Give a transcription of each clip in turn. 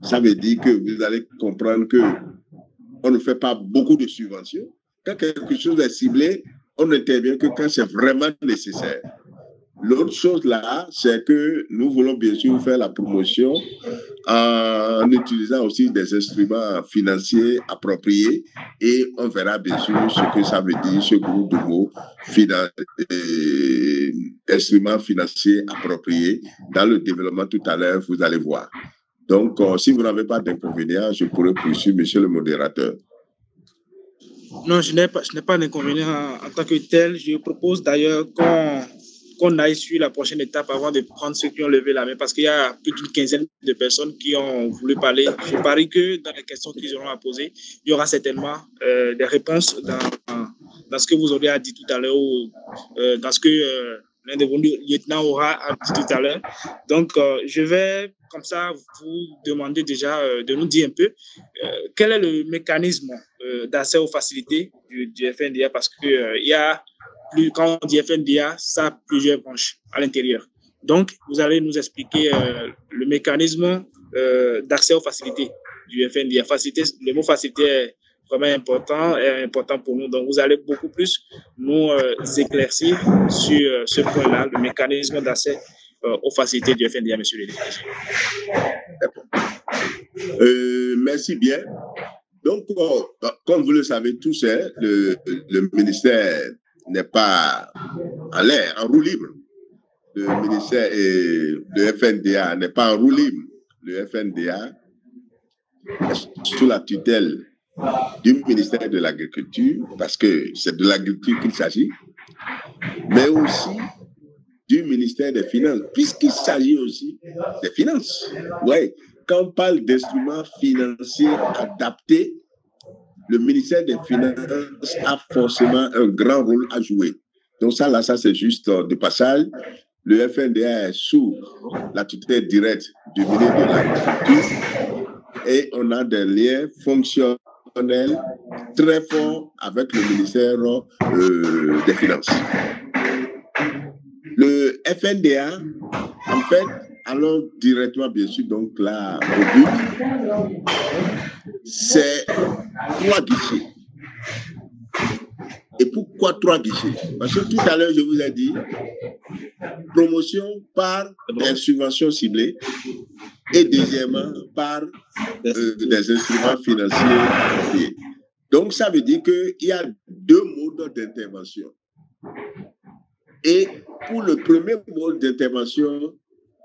Ça veut dire que vous allez comprendre que on ne fait pas beaucoup de subventions. Quand quelque chose est ciblé, on n'intervient que quand c'est vraiment nécessaire. L'autre chose là, c'est que nous voulons bien sûr faire la promotion en utilisant aussi des instruments financiers appropriés et on verra bien sûr ce que ça veut dire, ce groupe de mots, instruments financiers appropriés. Dans le développement tout à l'heure, vous allez voir. Donc, si vous n'avez pas d'inconvénient, je pourrais poursuivre, monsieur le modérateur. Non, je n'ai pas d'inconvénient en tant que tel. Je propose d'ailleurs qu'on aille sur la prochaine étape avant de prendre ceux qui ont levé la main, parce qu'il y a plus d'une quinzaine de personnes qui ont voulu parler. Je parie que dans les questions qu'ils auront à poser, il y aura certainement des réponses dans ce que vous aurez dit tout à l'heure ou dans ce que l'un de vos lieutenants aura dit tout à l'heure. Donc, je vais comme ça vous demander déjà de nous dire un peu quel est le mécanisme d'accès aux facilités du FNDA, parce que il y a quand on dit FNDA, ça a plusieurs branches à l'intérieur. Donc, vous allez nous expliquer le mécanisme d'accès aux facilités du FNDA. Le mot facilité est vraiment important pour nous. Donc, vous allez beaucoup plus nous éclaircir sur ce point-là, le mécanisme d'accès aux facilités du FNDA, monsieur le DG. Merci bien. Donc, comme vous le savez tous, le ministère n'est pas en l'air, en roue libre. Le ministère et le FNDA n'est pas en roue libre. Le FNDA est sous la tutelle du ministère de l'Agriculture, parce que c'est de l'agriculture qu'il s'agit, mais aussi du ministère des Finances, puisqu'il s'agit aussi des finances. Ouais. Quand on parle d'instruments financiers adaptés, le ministère des Finances a forcément un grand rôle à jouer. Donc ça c'est juste de passage. Le FNDA est sous la tutelle directe du ministre de l'Agriculture et on a des liens fonctionnels très forts avec le ministère des Finances. Le FNDA, en fait, allons directement, bien sûr, donc là, au but, c'est 3 guichets. Et pourquoi 3 guichets? Parce que tout à l'heure, je vous ai dit, promotion par des subventions ciblées et deuxièmement, par des instruments financiers. Donc, ça veut dire qu'il y a 2 modes d'intervention. Et pour le premier mode d'intervention,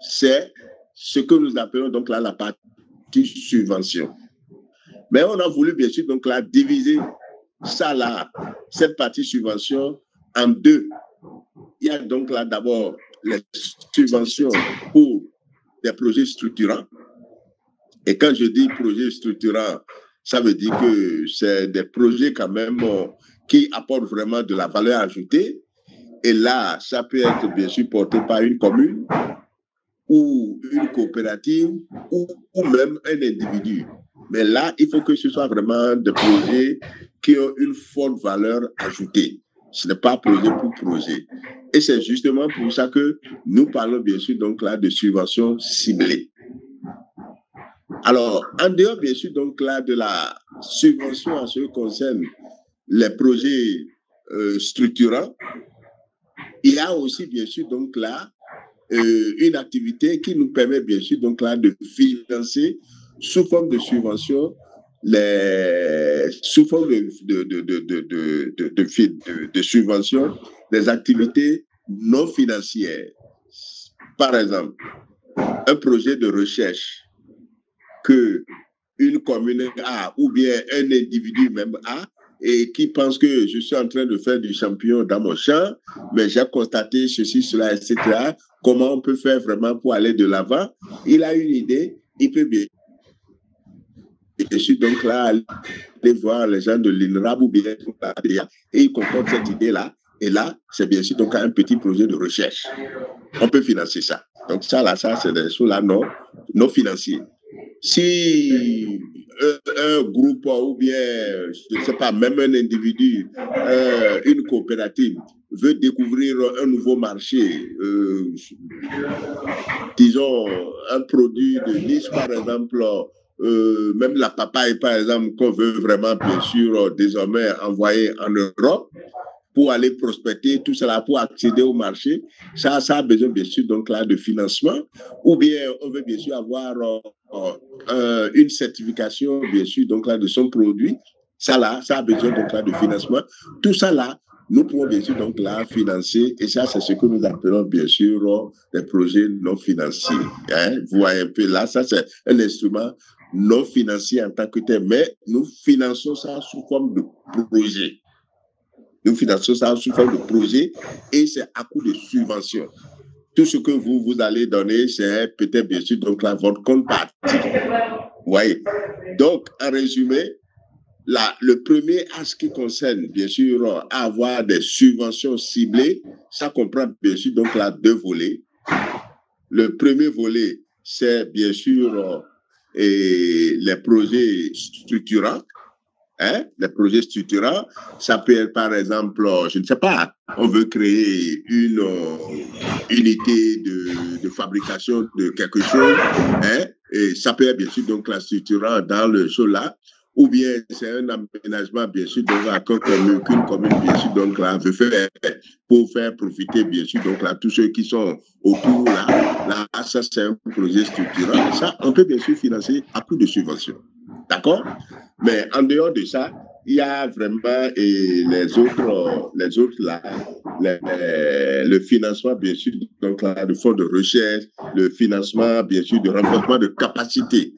c'est ce que nous appelons donc là la partie subvention. Mais on a voulu bien sûr donc là diviser ça là, cette partie subvention en 2. Il y a donc là d'abord les subventions pour des projets structurants. Et quand je dis projets structurants, ça veut dire que c'est des projets quand même qui apportent vraiment de la valeur ajoutée. Et là, ça peut être bien sûr porté par une commune ou une coopérative ou même un individu. Mais là, il faut que ce soit vraiment des projets qui ont une forte valeur ajoutée. Ce n'est pas projet pour projet. Et c'est justement pour ça que nous parlons bien sûr donc là de subventions ciblées. Alors, en dehors bien sûr donc là de la subvention en ce qui concerne les projets structurants, il y a aussi bien sûr donc là une activité qui nous permet bien sûr donc là de financer sous forme de subvention sous forme de subvention des activités non financières. Par exemple, un projet de recherche que une commune a ou bien un individu même a et qui pense que je suis en train de faire du champignon dans mon champ, mais j'ai constaté ceci, cela, etc. Comment on peut faire vraiment pour aller de l'avant? Il a une idée, il peut bien. Je suis donc là aller voir les gens de l'INRAB ou bien et ils concordent cette idée-là. Et là, c'est bien sûr donc un petit projet de recherche. On peut financer ça. Donc ça, là, ça, c'est des choses là non financiers. Si un groupe ou bien, je ne sais pas, même un individu, une coopérative veut découvrir un nouveau marché, disons un produit de niche par exemple, même la papaye, par exemple, qu'on veut vraiment, bien sûr, désormais envoyer en Europe pour aller prospecter, tout cela, pour accéder au marché, ça a besoin, bien sûr, donc là, de financement. Ou bien, on veut, bien sûr, avoir une certification, bien sûr, donc là, de son produit. Ça, là, ça a besoin, donc là, de financement. Tout ça, là, nous pouvons, bien sûr, donc là, financer. Et ça, c'est ce que nous appelons, bien sûr, des projets non financiers. Hein? Vous voyez un peu là, ça, c'est un instrument non financier en tant que tel, mais nous finançons ça sous forme de projet. Nous finançons ça sous forme de projet et c'est à coup de subvention. Tout ce que vous allez donner, c'est peut-être bien sûr donc là, votre compte partie. Vous voyez. Donc, en résumé, le premier à ce qui concerne, bien sûr, avoir des subventions ciblées, ça comprend bien sûr donc là 2 volets. Le premier volet, c'est bien sûr les projets structurants. Hein, les projets structurants, ça peut être par exemple, je ne sais pas, on veut créer une unité de fabrication de quelque chose, hein, et ça peut être bien sûr donc la structurant dans le show là, ou bien c'est un aménagement bien sûr donc qu'une commune bien sûr donc là veut faire pour faire profiter bien sûr donc là tous ceux qui sont autour là ça c'est un projet structurant. Ça on peut bien sûr financer à coup de subvention. D'accord? Mais en dehors de ça, il y a vraiment les autres là, le financement, bien sûr, donc là, de fonds de recherche, le financement, bien sûr, de renforcement de capacité.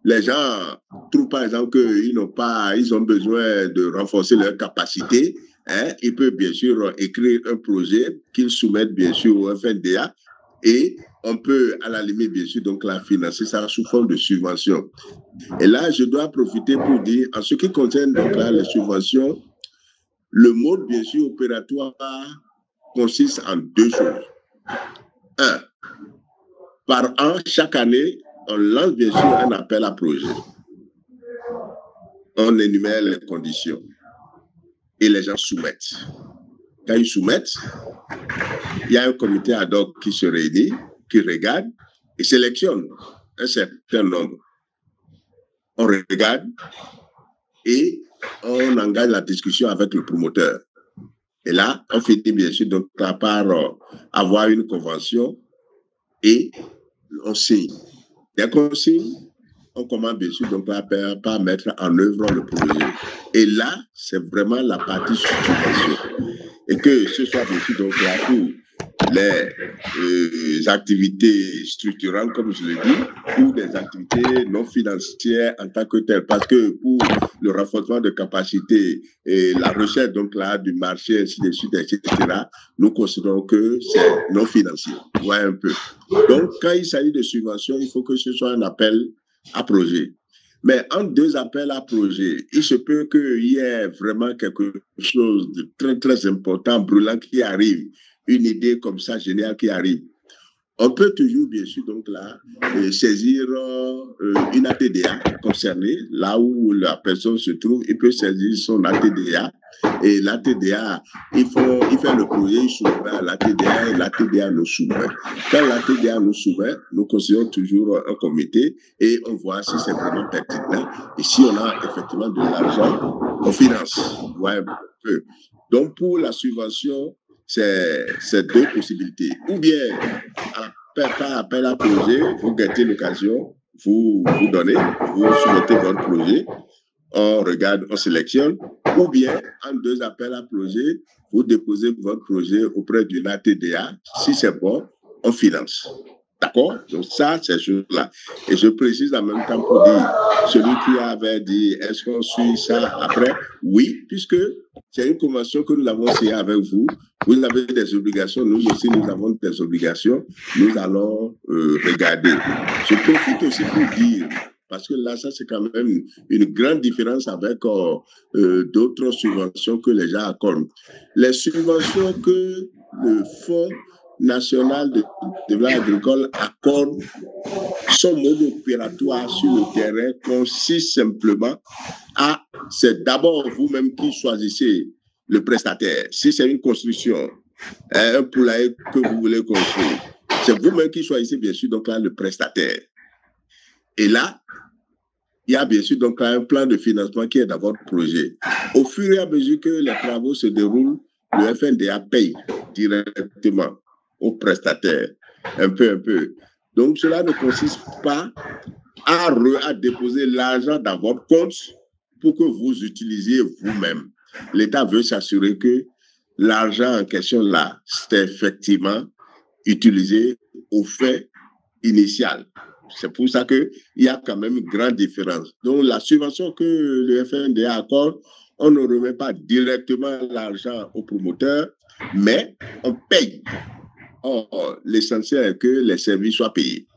Les gens trouvent, par exemple, ils ont besoin de renforcer leur capacité. Hein, ils peuvent, bien sûr, écrire un projet qu'ils soumettent, bien sûr, au FNDA et on peut, à la limite, bien sûr, donc là, financer ça sous forme de subvention. Et là, je dois profiter pour dire, en ce qui concerne donc là, les subventions, le mode, bien sûr, opératoire consiste en 2 choses. 1, par an, chaque année, on lance bien sûr un appel à projet. On énumère les conditions et les gens soumettent. Quand ils soumettent, il y a un comité ad hoc qui se réunit, qui regarde et sélectionne un certain nombre. On regarde et on engage la discussion avec le promoteur. Et là, on finit bien sûr donc, par avoir une convention et on signe. Dès qu'on signe, on commence bien sûr donc, par mettre en œuvre le projet. Et là, c'est vraiment la partie subvention. Et que ce soit bien sûr donc, là pour les activités structurantes, comme je l'ai dit, ou des activités non financières en tant que telles. Parce que pour le renforcement de capacité et la recherche donc là du marché, ainsi de suite, etc., nous considérons que c'est non financier. Vous voyez un peu. Donc, quand il s'agit de subventions, il faut que ce soit un appel à projet. Mais entre 2 appels à projet, il se peut qu'il y ait vraiment quelque chose de très, très important, brûlant qui arrive. Une idée comme ça, géniale qui arrive. On peut toujours, bien sûr, donc là, saisir une ATDA concernée, là où la personne se trouve, il peut saisir son ATDA. Et l'ATDA, il fait le projet, il soumet à l'ATDA et l'ATDA nous soumet. Quand l'ATDA nous soumet, nous considérons toujours un comité et on voit si c'est vraiment pertinent. Et si on a effectivement de l'argent, on finance. Ouais, un peu. Donc, pour la subvention, c'est 2 possibilités. Ou bien, par appel à projet, vous guettez l'occasion, vous donnez, vous soumettez votre projet, on regarde, on sélectionne, ou bien, en 2 appels à projet, vous déposez votre projet auprès d'une ATDA. Si c'est bon, on finance. D'accord? Donc ça, c'est ce choses-là. Et je précise en même temps pour dire, celui qui avait dit, est-ce qu'on suit ça après? Oui, puisque c'est une convention que nous avons signée avec vous. Vous avez des obligations, nous aussi, nous avons des obligations. Nous allons regarder. Je profite aussi pour dire, parce que là, ça, c'est quand même une grande différence avec d'autres subventions que les gens accordent. Les subventions que le Fonds national de développement agricole accorde, son mode opératoire sur le terrain consiste simplement à, c'est d'abord vous-même qui choisissez le prestataire. Si c'est une construction, un poulailler que vous voulez construire, c'est vous-même qui choisissez bien sûr donc là le prestataire. Et là, il y a bien sûr donc un plan de financement qui est d'abord projet. Au fur et à mesure que les travaux se déroulent, le FNDA paye directement aux prestataires, un peu. Donc, cela ne consiste pas à déposer l'argent dans votre compte pour que vous utilisiez vous-même. L'État veut s'assurer que l'argent en question là, c'est effectivement utilisé au fait initial. C'est pour ça qu'il y a quand même une grande différence. Donc, la subvention que le FNDA accorde, on ne remet pas directement l'argent au promoteur, mais on paye. Or, l'essentiel est que les services soient payés.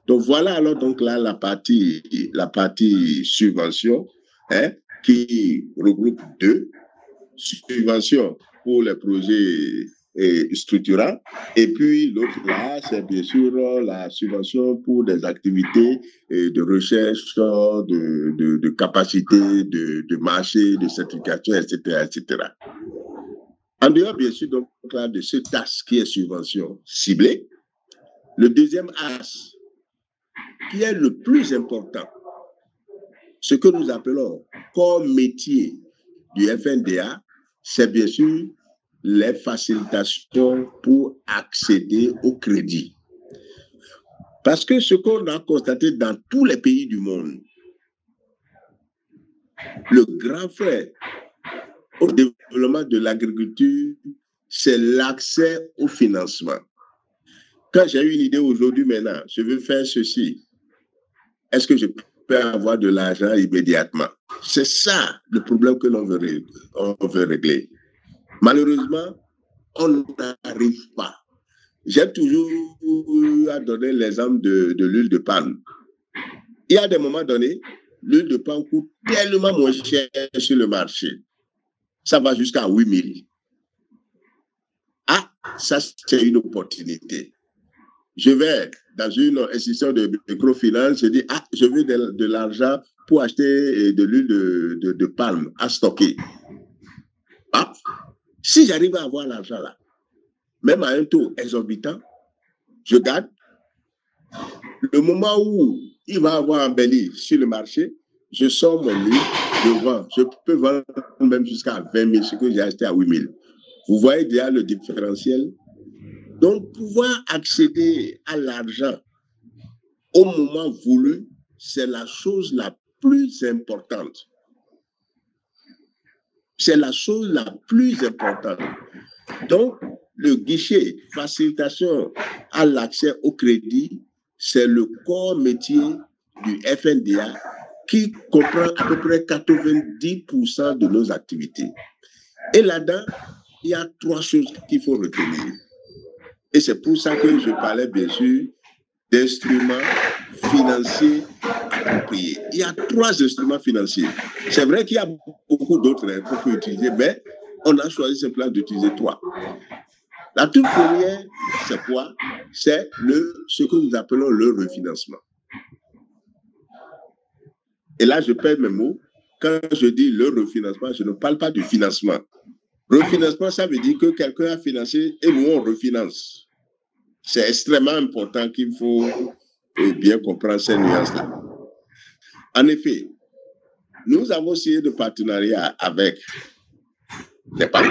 Donc, voilà alors donc là la partie subvention qui regroupe deux subventions pour les projets structurants. Et puis l'autre là, c'est bien sûr la subvention pour des activités de recherche, de capacité, de marché, de certification, etc., etc. En dehors, bien sûr, donc, là, de ce axe qui est subvention ciblée, le deuxième axe, qui est le plus important, ce que nous appelons corps métier du FNDA, c'est bien sûr les facilitations pour accéder au crédit. Parce que ce qu'on a constaté dans tous les pays du monde, le grand frère au développement de l'agriculture, c'est l'accès au financement. Quand j'ai une idée aujourd'hui maintenant, je veux faire ceci, est-ce que je peux avoir de l'argent immédiatement? C'est ça le problème que l'on veut régler. Malheureusement, on n'arrive pas. J'ai toujours à donner l'exemple de l'huile de palme. Il y a des moments donnés, l'huile de palme coûte tellement moins cher sur le marché. Ça va jusqu'à 8 000. Ah, ça c'est une opportunité. Je vais dans une institution de microfinance, je dis, ah, je veux de l'argent pour acheter de l'huile de palme à stocker. Ah, si j'arrive à avoir l'argent là, même à un taux exorbitant, je garde. Le moment où il va avoir embelli sur le marché, je sors mon livre, je vends. Je peux vendre même jusqu'à 20 000, ce que j'ai acheté à 8 000. Vous voyez déjà le différentiel? Donc, pouvoir accéder à l'argent au moment voulu, c'est la chose la plus importante. C'est la chose la plus importante. Donc, le guichet, facilitation à l'accès au crédit, c'est le corps métier du FNDA qui comprend à peu près 90% de nos activités. Et là-dedans, il y a 3 choses qu'il faut retenir. Et c'est pour ça que je parlais, bien sûr, d'instruments financiers appropriés. Il y a 3 instruments financiers. C'est vrai qu'il y a beaucoup d'autres qu'on peut utiliser, mais on a choisi simplement d'utiliser 3. La toute première, c'est quoi? C'est ce que nous appelons le refinancement. Et là, je perds mes mots. Quand je dis le refinancement, je ne parle pas du financement. Refinancement, ça veut dire que quelqu'un a financé et nous, on refinance. C'est extrêmement important qu'il faut bien comprendre ces nuances-là. En effet, nous avons signé de partenariat avec les banques,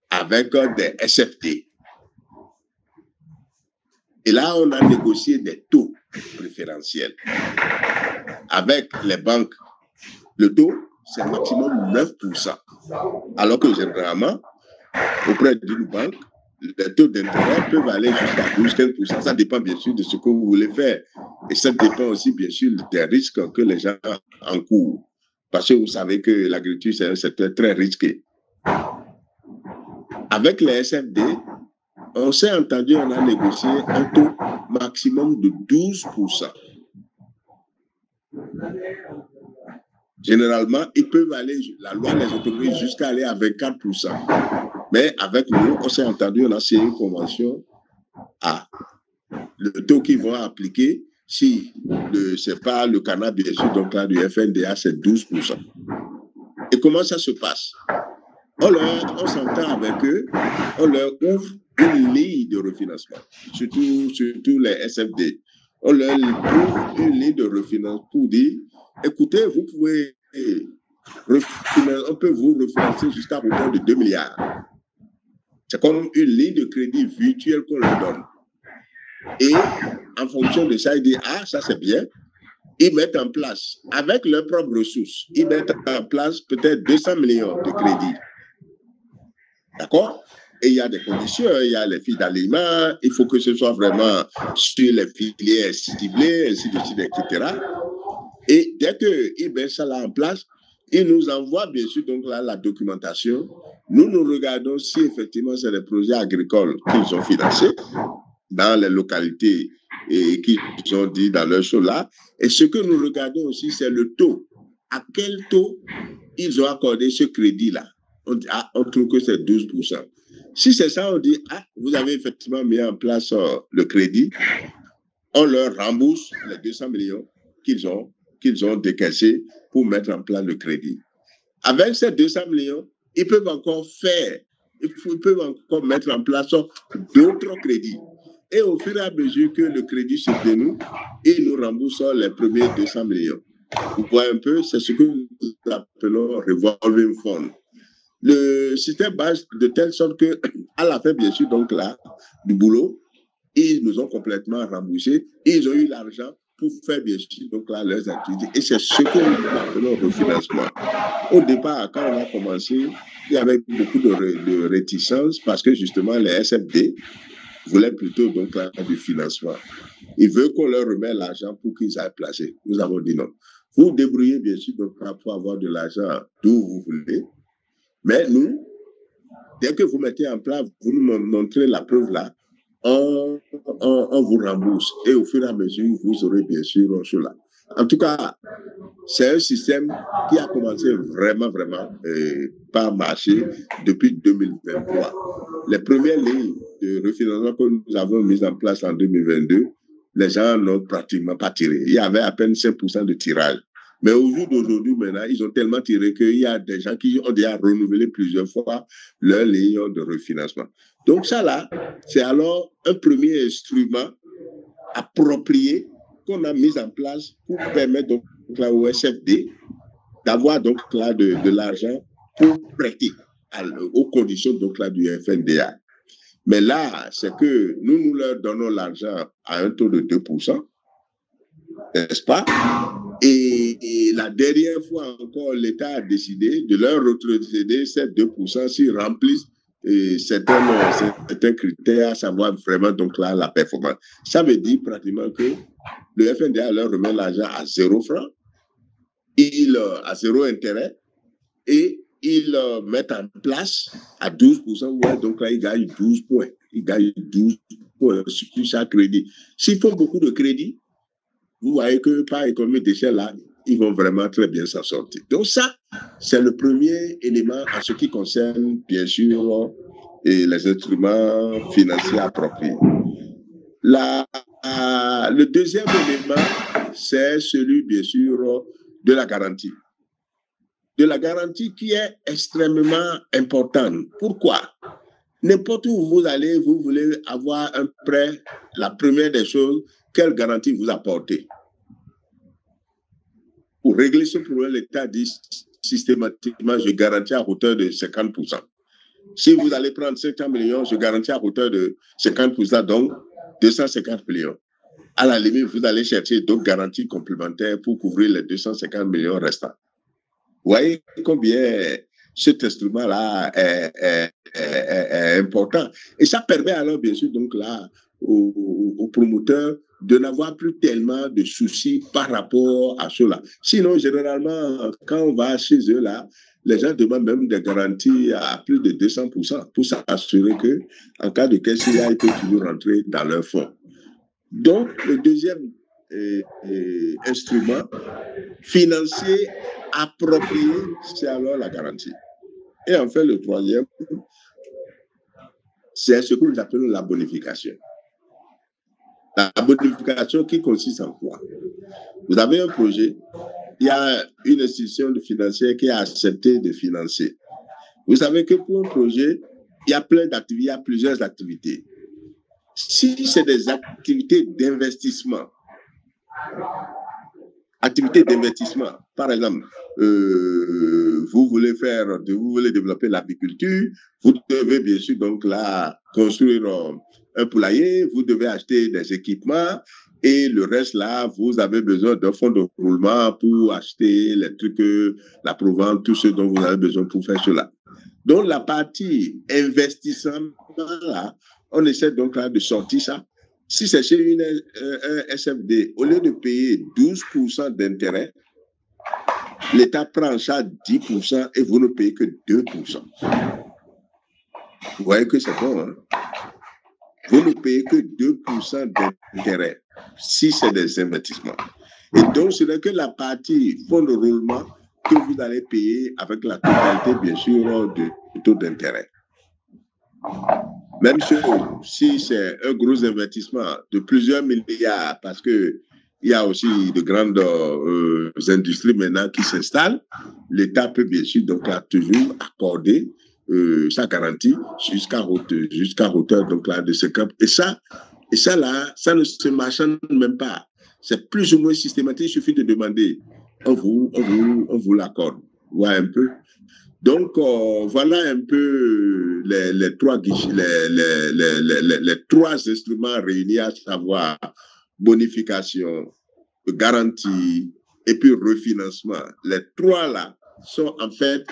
avec des SFD. Et là, on a négocié des taux préférentiels. Avec les banques, le taux, c'est maximum 9%. Alors que généralement, auprès d'une banque, les taux d'intérêt peuvent aller jusqu'à 12-15%. Ça dépend bien sûr de ce que vous voulez faire. Et ça dépend aussi bien sûr des risques que les gens encourent. Parce que vous savez que l'agriculture, c'est un secteur très risqué. Avec les SFD, on s'est entendu, on a négocié un taux maximum de 12%. Généralement, ils peuvent aller, la loi les autorise jusqu'à aller à 24%. Mais avec nous, on s'est entendu, on a signé une convention à le taux qu'ils vont appliquer, si ce n'est pas le canal, bien sûr, donc là, du FNDA, c'est 12%. Et comment ça se passe? On s'entend avec eux, on leur ouvre une ligne de refinancement, surtout les SFD. on leur trouve une ligne de refinancement pour dire, écoutez, vous pouvez on peut vous refinancer jusqu'à hauteur de 2 milliards. C'est comme une ligne de crédit virtuelle qu'on leur donne. Et en fonction de ça, ils disent, ah, ça c'est bien. Ils mettent en place, avec leurs propres ressources, ils mettent en place peut-être 200 millions de crédits. D'accord? Et il y a des conditions, il y a les filles d'alignement, il faut que ce soit vraiment sur les filières ciblées, ainsi de suite, etc. Et dès qu'ils mettent ça là en place, ils nous envoient bien sûr donc là la documentation. Nous regardons si effectivement c'est des projets agricoles qu'ils ont financés dans les localités et qu'ils ont dit dans leur show là. Et ce que nous regardons aussi, c'est le taux. À quel taux ils ont accordé ce crédit-là? On trouve que c'est 12%. Si c'est ça, on dit, ah, vous avez effectivement mis en place le crédit, on leur rembourse les 200 millions qu'ils ont décaissés pour mettre en place le crédit. Avec ces 200 millions, ils peuvent encore mettre en place d'autres crédits. Et au fur et à mesure que le crédit se dénoue, ils nous remboursent les premiers 200 millions. Vous voyez un peu, c'est ce que nous appelons revolving fund. Le système base de telle sorte que, à la fin, bien sûr, donc là, du boulot, ils nous ont complètement remboursés. Ils ont eu l'argent pour faire, bien sûr, donc là, leurs activités. Et c'est ce que nous appelons refinancement. Au départ, quand on a commencé, il y avait beaucoup de réticences parce que, justement, les SFD voulaient plutôt, donc là, du financement. Ils veulent qu'on leur remette l'argent pour qu'ils aillent placer. Nous avons dit non. Vous débrouillez, bien sûr, donc, pour avoir de l'argent d'où vous voulez. Mais nous, dès que vous mettez en place, vous nous montrez la preuve là, on vous rembourse. Et au fur et à mesure, vous aurez bien sûr cela. En tout cas, c'est un système qui a commencé vraiment par marcher depuis 2023. Les premières lignes de refinancement que nous avons mises en place en 2022, les gens n'ont pratiquement pas tiré. Il y avait à peine 5% de tirage. Mais au jour d'aujourd'hui, maintenant, ils ont tellement tiré qu'il y a des gens qui ont déjà renouvelé plusieurs fois leur ligne de refinancement. Donc ça là, c'est alors un premier instrument approprié qu'on a mis en place pour permettre donc là au SFD d'avoir donc là de l'argent pour prêter aux conditions donc là du FNDA. Mais là, c'est que nous leur donnons l'argent à un taux de 2%, n'est-ce pas? Et la dernière fois encore, l'État a décidé de leur retrocéder ces 2% s'ils remplissent certains critères, à savoir vraiment donc là la performance. Ça veut dire pratiquement que le FNDA leur remet l'argent à 0 francs, à 0 intérêt, et ils mettent en place à 12%, ouais, donc là ils gagnent 12 points. Ils gagnent 12 points sur chaque crédit. S'ils font beaucoup de crédits, vous voyez que par économie d'échelle là, ils vont vraiment très bien s'en sortir. Donc ça, c'est le premier élément en ce qui concerne, bien sûr, les instruments financiers appropriés. Le deuxième élément, c'est celui, bien sûr, de la garantie. De la garantie qui est extrêmement importante. Pourquoi? N'importe où vous allez, vous voulez avoir un prêt, la première des choses, quelle garantie vous apportez? Pour régler ce problème, l'État dit systématiquement, je garantis à hauteur de 50%. Si vous allez prendre 500 millions, je garantis à hauteur de 50%, donc 250 millions. À la limite, vous allez chercher d'autres garanties complémentaires pour couvrir les 250 millions restants. Vous voyez combien cet instrument-là est important. Et ça permet alors, bien sûr, donc là, aux promoteurs de n'avoir plus tellement de soucis par rapport à cela. Sinon, généralement, quand on va chez eux, là, les gens demandent même des garanties à plus de 200% pour s'assurer qu'en cas de QCA, ils peuvent toujours rentrer dans leur fonds. Donc, le deuxième instrument financier approprié, c'est alors la garantie. Et enfin, le troisième, c'est ce que nous appelons la bonification. La bonification qui consiste en quoi? Vous avez un projet, il y a une institution financière qui a accepté de financer. Vous savez que pour un projet, il y a plein d'activités, il y a plusieurs activités. Si c'est des activités d'investissement, activité d'investissement. Par exemple, vous voulez développer l'apiculture, vous devez bien sûr donc là construire un poulailler, vous devez acheter des équipements et le reste là, vous avez besoin d'un fonds de roulement pour acheter les trucs, la provence, tout ce dont vous avez besoin pour faire cela. Donc la partie investissement là, on essaie donc là de sortir ça. Si c'est chez un SFD, au lieu de payer 12% d'intérêt, l'État prend en charge 10% et vous ne payez que 2%. Vous voyez que c'est bon, hein? Vous ne payez que 2% d'intérêt si c'est des investissements. Et donc, ce n'est que la partie fonds de roulement que vous allez payer avec la totalité, bien sûr, du taux d'intérêt. Même si c'est un gros investissement de plusieurs milliards, parce qu'il y a aussi de grandes industries maintenant qui s'installent, l'État peut bien sûr donc là, toujours accorder sa garantie jusqu'à hauteur donc là, de ce cap. Et ça là, ça ne se marchande même pas. C'est plus ou moins systématique, il suffit de demander. On vous l'accorde. Ouais, un peu. Donc, voilà un peu les trois instruments réunis, à savoir bonification, garantie et puis refinancement. Les trois là sont en fait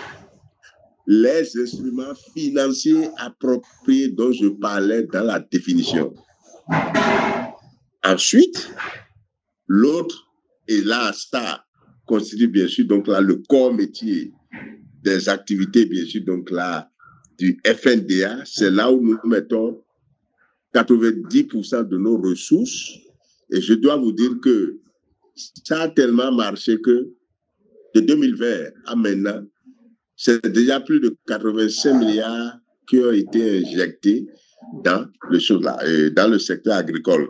les instruments financiers appropriés dont je parlais dans la définition. Ensuite, l'autre, et là, ça constitue bien sûr donc là le corps métier des activités, bien sûr, donc là, du FNDA, c'est là où nous mettons 90% de nos ressources. Et je dois vous dire que ça a tellement marché que de 2020 à maintenant, c'est déjà plus de 85 milliards qui ont été injectés dans dans le secteur agricole.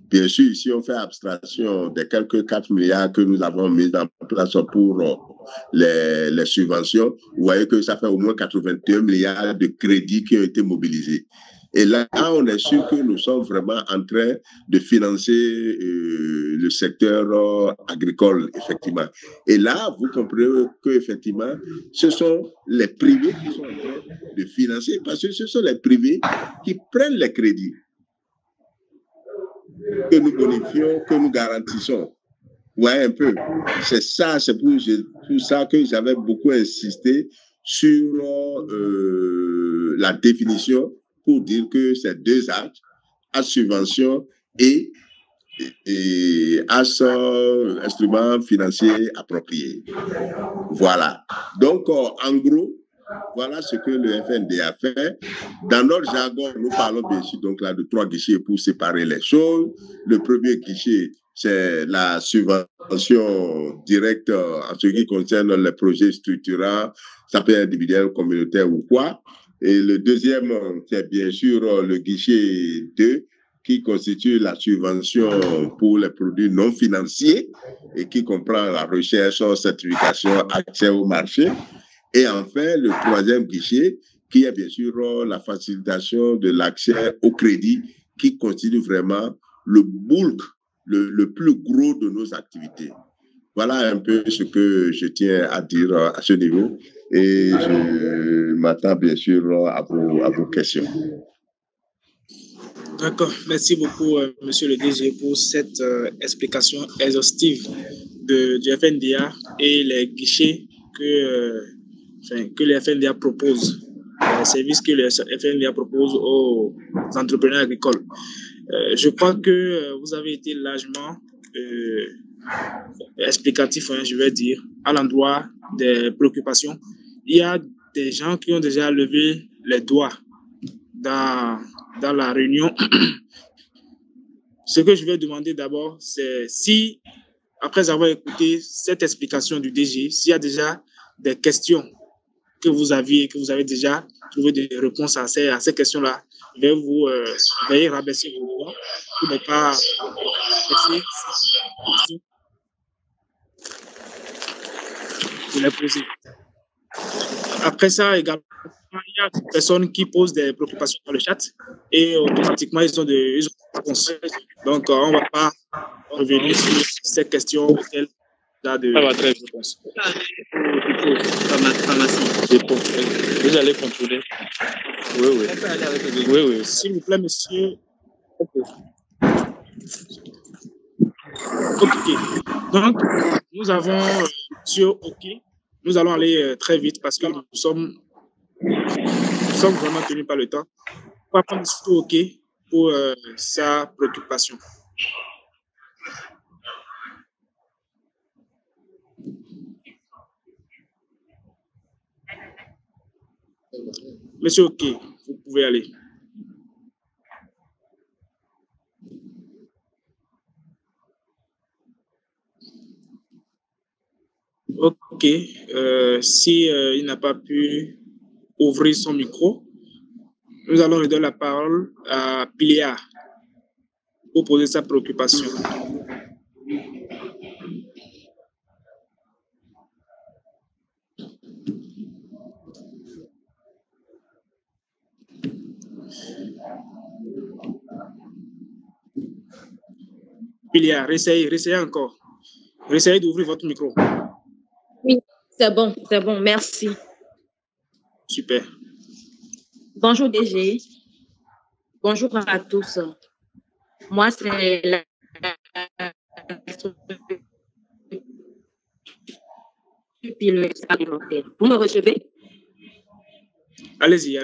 Bien sûr, ici, on fait abstraction des quelques 4 milliards que nous avons mis en place pour les subventions. Vous voyez que ça fait au moins 81 milliards de crédits qui ont été mobilisés. Et là, on est sûr que nous sommes vraiment en train de financer le secteur agricole, effectivement. Et là, vous comprenez qu'effectivement, ce sont les privés qui sont en train de financer, parce que ce sont les privés qui prennent les crédits que nous bonifions, que nous garantissons. Ouais, un peu. C'est ça, c'est pour ça que j'avais beaucoup insisté sur la définition pour dire que c'est deux actes, à subvention et à son instrument financier approprié. Voilà. Donc, en gros, voilà ce que le FND a fait. Dans notre jargon, nous parlons bien sûr donc là de 3 guichets pour séparer les choses. Le premier guichet, c'est la subvention directe en ce qui concerne les projets structurants, ça peut être individuel, communautaire ou quoi. Et le deuxième, c'est bien sûr le guichet 2, qui constitue la subvention pour les produits non financiers et qui comprend la recherche, certification, accès au marché. Et enfin, le troisième guichet, qui est bien sûr la facilitation de l'accès au crédit, qui constitue vraiment le bulk, le plus gros de nos activités. Voilà un peu ce que je tiens à dire à ce niveau. Et je m'attends bien sûr à vos questions. D'accord. Merci beaucoup, Monsieur le DG, pour cette explication exhaustive du FNDA et les guichets que le FNDA propose, les services que le FNDA propose aux entrepreneurs agricoles. Je crois que vous avez été largement explicatif, je vais dire, à l'endroit des préoccupations. Il y a des gens qui ont déjà levé les doigts dans la réunion. Ce que je vais demander d'abord, c'est si, après avoir écouté cette explication du DG, s'il y a déjà des questions que vous avez déjà trouvé des réponses à ces questions-là, veuillez rabaisser vos doigts pour ne pas de les poser. Après ça, également, il y a des personnes qui posent des préoccupations dans le chat et automatiquement, ils ont des réponses. Donc, on revenir sur ces questions auxquelles ça va très bien, je pense. Vous allez contrôler. Oui. On peut aller avec le deuxième. Oui. S'il vous plaît, monsieur. OK. Donc, nous avons sur OK. Nous allons aller très vite parce que nous sommes vraiment tenus par le temps. On va prendre sur OK pour sa préoccupation. Monsieur OK, vous pouvez aller. OK. Si il n'a pas pu ouvrir son micro, nous allons lui donner la parole à Pilia pour poser sa préoccupation. Pilia, réessayez encore. Réessayez d'ouvrir votre micro. Oui, c'est bon, merci. Super. Bonjour DG. Bonjour à tous. Moi, c'est la... Vous me recevez? Allez-y.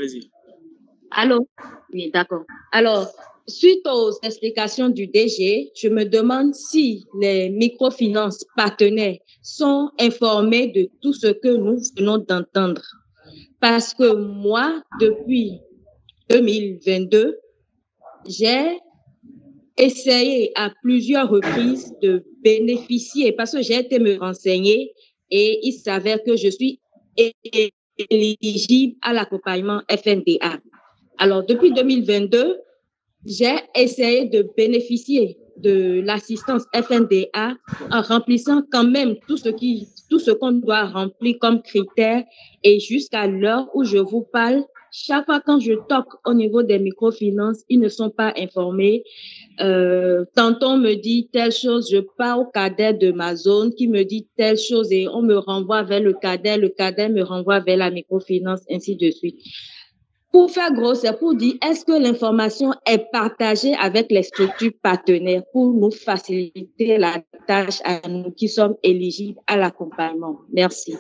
Allô? Oui, d'accord. Alors, suite aux explications du DG, je me demande si les microfinances partenaires sont informés de tout ce que nous venons d'entendre. Parce que moi, depuis 2022, j'ai essayé à plusieurs reprises de bénéficier, parce que j'ai été me renseigner et il s'avère que je suis éligible à l'accompagnement FNDA. Alors, depuis 2022, j'ai essayé de bénéficier de l'assistance FNDA en remplissant quand même tout ce qu'on doit remplir comme critères. Et jusqu'à l'heure où je vous parle, chaque fois quand je toque au niveau des microfinances, ils ne sont pas informés. Tantôt on me dit telle chose, je pars au cadet de ma zone qui me dit telle chose et on me renvoie vers le cadet me renvoie vers la microfinance, ainsi de suite. Pour faire gros, c'est pour dire, est-ce que l'information est partagée avec les structures partenaires pour nous faciliter la tâche à nous qui sommes éligibles à l'accompagnement? Merci.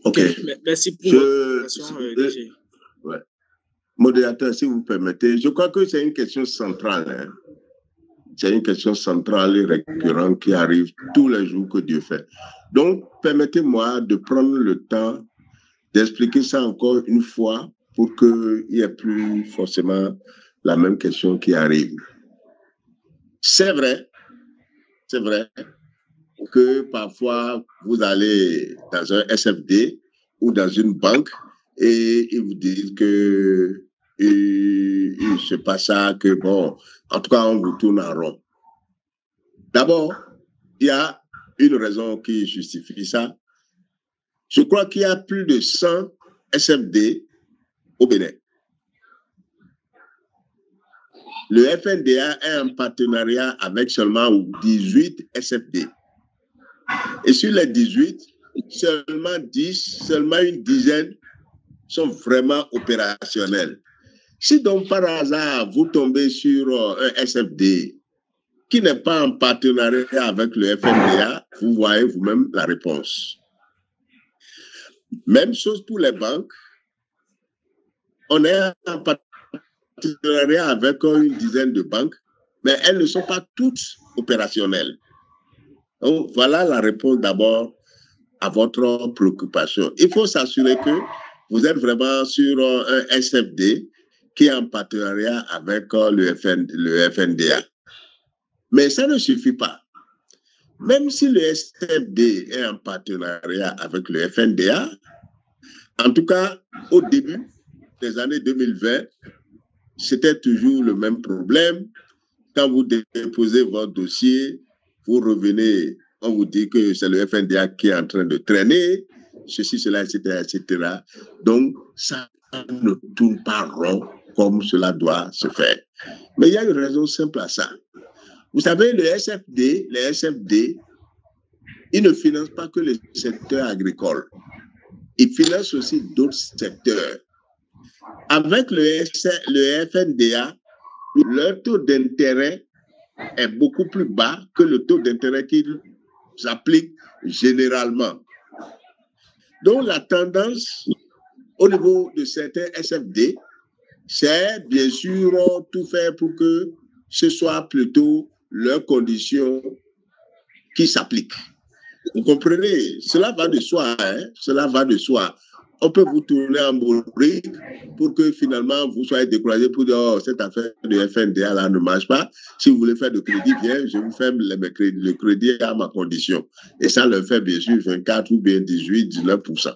OK. Merci pour votre question, DG. Ouais. Modérateur, si vous permettez, je crois que c'est une question centrale. Hein. C'est une question centrale et récurrente qui arrive tous les jours que Dieu fait. Donc, permettez-moi de prendre le temps d'expliquer ça encore une fois pour qu'il n'y ait plus forcément la même question qui arrive. C'est vrai que parfois vous allez dans un SFD ou dans une banque et ils vous disent que c'est pas ça, que bon, en tout cas on vous tourne en rond. D'abord, il y a une raison qui justifie ça. Je crois qu'il y a plus de 100 SFD au Bénin. Le FNDA est en partenariat avec seulement 18 SFD. Et sur les 18, seulement 10, seulement une dizaine sont vraiment opérationnels. Si donc par hasard vous tombez sur un SFD qui n'est pas en partenariat avec le FNDA, vous voyez vous-même la réponse. Même chose pour les banques. On est en partenariat avec une dizaine de banques, mais elles ne sont pas toutes opérationnelles. Donc, voilà la réponse d'abord à votre préoccupation. Il faut s'assurer que vous êtes vraiment sur un SFD qui est en partenariat avec le FNDA. Mais ça ne suffit pas. Même si le SFD est en partenariat avec le FNDA, en tout cas, au début des années 2020, c'était toujours le même problème. Quand vous déposez votre dossier, vous revenez, on vous dit que c'est le FNDA qui est en train de traîner, ceci, cela, etc., etc. Donc, ça ne tourne pas rond comme cela doit se faire. Mais il y a une raison simple à ça. Vous savez, les SFD, ils ne financent pas que le secteur agricole. Ils financent aussi d'autres secteurs. Avec le FNDA, leur taux d'intérêt est beaucoup plus bas que le taux d'intérêt qu'ils appliquent généralement. Donc, la tendance au niveau de certains SFD, c'est bien sûr tout faire pour que ce soit plutôt leurs conditions qui s'appliquent. Vous comprenez? Cela va de soi, hein? Cela va de soi. On peut vous tourner en bourrique pour que finalement vous soyez découragé pour dire oh, cette affaire de FNDA là ne marche pas. Si vous voulez faire de crédit, bien, je vous fais le crédit à ma condition. Et ça le fait bien sûr 24 ou bien 18, 19%.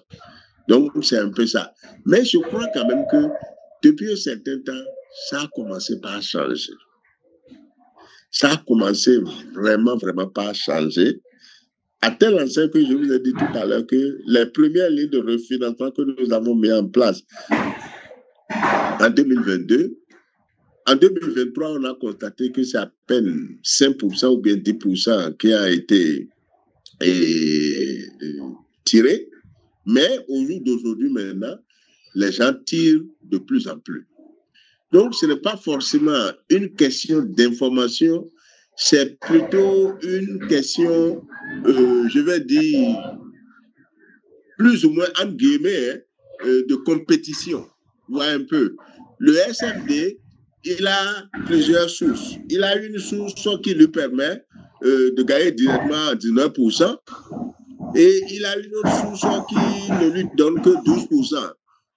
Donc c'est un peu ça. Mais je crois quand même que depuis un certain temps, ça a commencé par changer. Ça a commencé vraiment par changer. À tel enseigne que je vous ai dit tout à l'heure que les premières lignes de refinancement que nous avons mis en place en 2022, en 2023, on a constaté que c'est à peine 5% ou bien 10% qui a été tiré. Mais au jour d'aujourd'hui maintenant, les gens tirent de plus en plus. Donc, ce n'est pas forcément une question d'information, c'est plutôt une question, je vais dire, plus ou moins, entre guillemets, de compétition. Vous voyez un peu. Le SFD, il a plusieurs sources. Il a une source qui lui permet de gagner directement 19%. Et il a une autre source qui ne lui donne que 12%.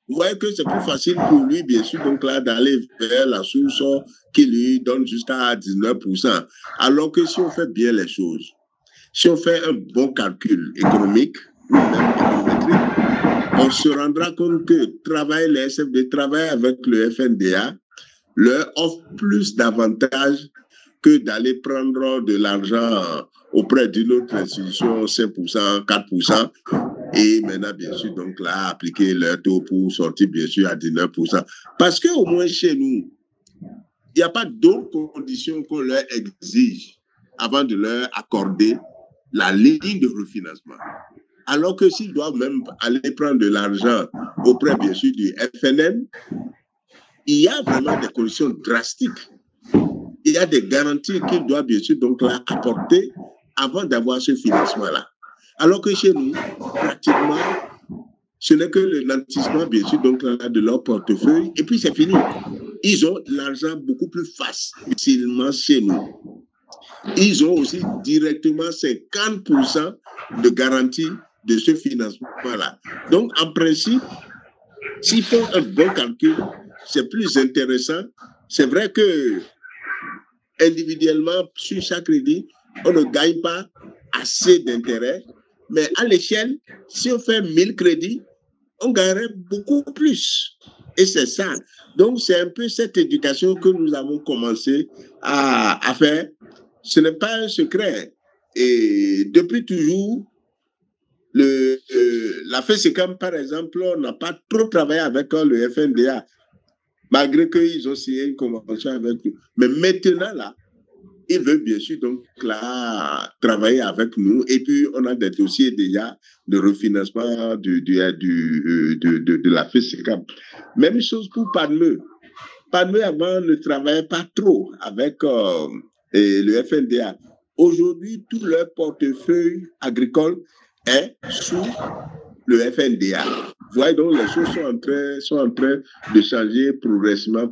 Vous voyez que c'est plus facile pour lui, bien sûr, donc là, d'aller vers la source qui lui donne jusqu'à 19%. Alors que si on fait bien les choses, si on fait un bon calcul économique, ou même économétrique, on se rendra compte que les SFD, travailler avec le FNDA, leur offre plus d'avantages que d'aller prendre de l'argent auprès d'une autre institution, 5%, 4%, et maintenant, bien sûr, donc là, appliquer leur taux pour sortir, bien sûr, à 19%. Parce qu'au moins chez nous, il n'y a pas d'autres conditions qu'on leur exige avant de leur accorder la ligne de refinancement. Alors que s'ils doivent même aller prendre de l'argent auprès, bien sûr, du FNM, il y a vraiment des conditions drastiques. Il y a des garanties qu'ils doivent, bien sûr, donc là, apporter avant d'avoir ce financement-là. Alors que chez nous, pratiquement, ce n'est que le nantissement, bien sûr, donc là, de leur portefeuille, et puis c'est fini. Ils ont l'argent beaucoup plus facilement chez nous. Ils ont aussi directement 50% de garantie de ce financement-là. Donc, en principe, s'ils font un bon calcul, c'est plus intéressant. C'est vrai que individuellement, sur chaque crédit, on ne gagne pas assez d'intérêt, mais à l'échelle, si on fait 1000 crédits, on gagnerait beaucoup plus. Et c'est ça. Donc, c'est un peu cette éducation que nous avons commencé à faire. Ce n'est pas un secret. Et depuis toujours, la FESECAM, par exemple, on n'a pas trop travaillé avec le FNDA, malgré qu'ils ont signé une convention avec nous. Mais maintenant, là, ils veulent bien sûr donc là travailler avec nous. Et puis, on a des dossiers déjà de refinancement de la FESECAM. Même chose pour PADME. PADME, avant, ne travaillait pas trop avec le FNDA. Aujourd'hui, tout leur portefeuille agricole est sous le FNDA. Vous voyez, donc les choses sont en train de changer progressivement.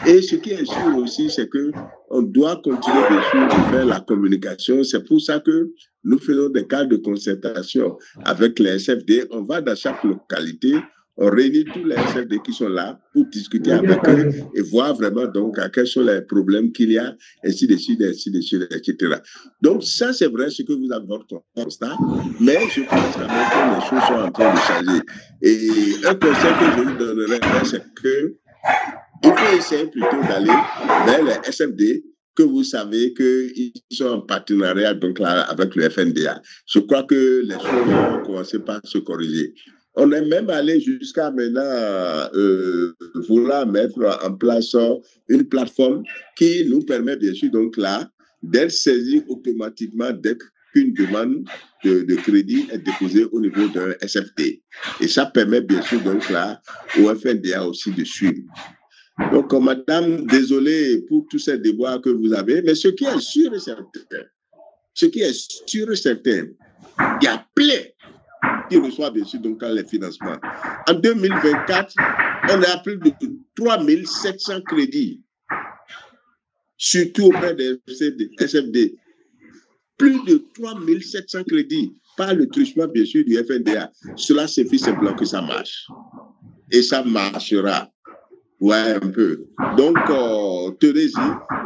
Et ce qui est sûr aussi, c'est qu'on doit continuer bien sûr de faire la communication. C'est pour ça que nous faisons des cas de concertation avec les SFD. On va dans chaque localité, on réunit tous les SFD qui sont là pour discuter avec eux et voir vraiment donc quels sont les problèmes qu'il y a, ainsi de suite, etc. Donc ça, c'est vrai ce que vous avez votre constat, mais je pense quand même que les choses sont en train de changer. Et un conseil que je vous donnerais, c'est que il faut essayer plutôt d'aller vers les SFD que vous savez qu'ils sont en partenariat donc là, avec le FNDA. Je crois que les choses vont commencer par se corriger. On est même allé jusqu'à maintenant vouloir mettre en place une plateforme qui nous permet bien sûr donc là d'être saisi automatiquement dès qu'une demande de crédit est déposée au niveau d'un SFT. Et ça permet bien sûr donc là au FNDA aussi de suivre. Donc, madame, désolé pour tous ces déboires que vous avez, mais ce qui est sûr et certain, il y a plein qui reçoivent bien sûr donc les financements. En 2024, on a plus de 3700 crédits, surtout auprès des SFD. Plus de 3700 crédits par le truchement bien sûr du FNDA. Cela suffit simplement que ça marche. Et ça marchera. Ouais, un peu. Donc, tenez-y.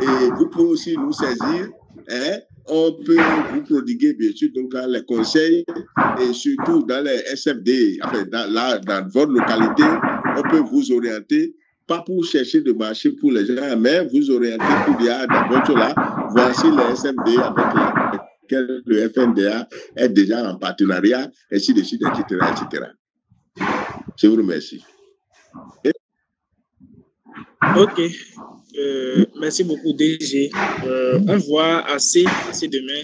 Et vous pouvez aussi nous saisir. Hein? On peut vous prodiguer, bien sûr, donc, les conseils et surtout dans les SFD, enfin, dans votre localité, on peut vous orienter, pas pour chercher de marché pour les gens, mais vous orienter pour dire dans votre là, voici les SFD avec lesquels le FNDA est déjà en partenariat, ainsi de suite, etc., etc. Je vous remercie. Ok. Merci beaucoup, DG. On voit assez de mains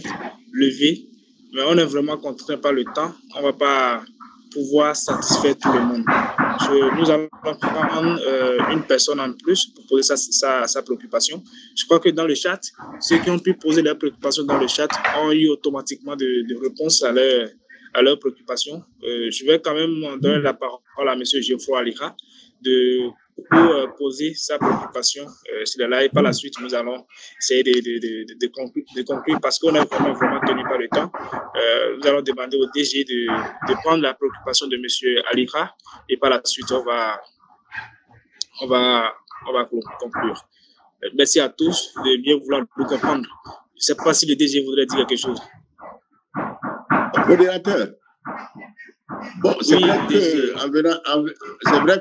levées, mais on est vraiment contraint par le temps. On ne va pas pouvoir satisfaire tout le monde. Nous allons prendre une personne en plus pour poser sa préoccupation. Je crois que dans le chat, ceux qui ont pu poser leurs préoccupations dans le chat ont eu automatiquement de réponses à leurs préoccupations. Je vais quand même donner la parole à M. Geoffroy Alira pour poser sa préoccupation sur le live. Par la suite, nous allons essayer de conclure parce qu'on est vraiment tenu par le temps. Nous allons demander au DG de prendre la préoccupation de M. Alira et par la suite, on va conclure. Merci à tous de bien vouloir nous comprendre. Je ne sais pas si le DG voudrait dire quelque chose. Modérateur. Bon, c'est vrai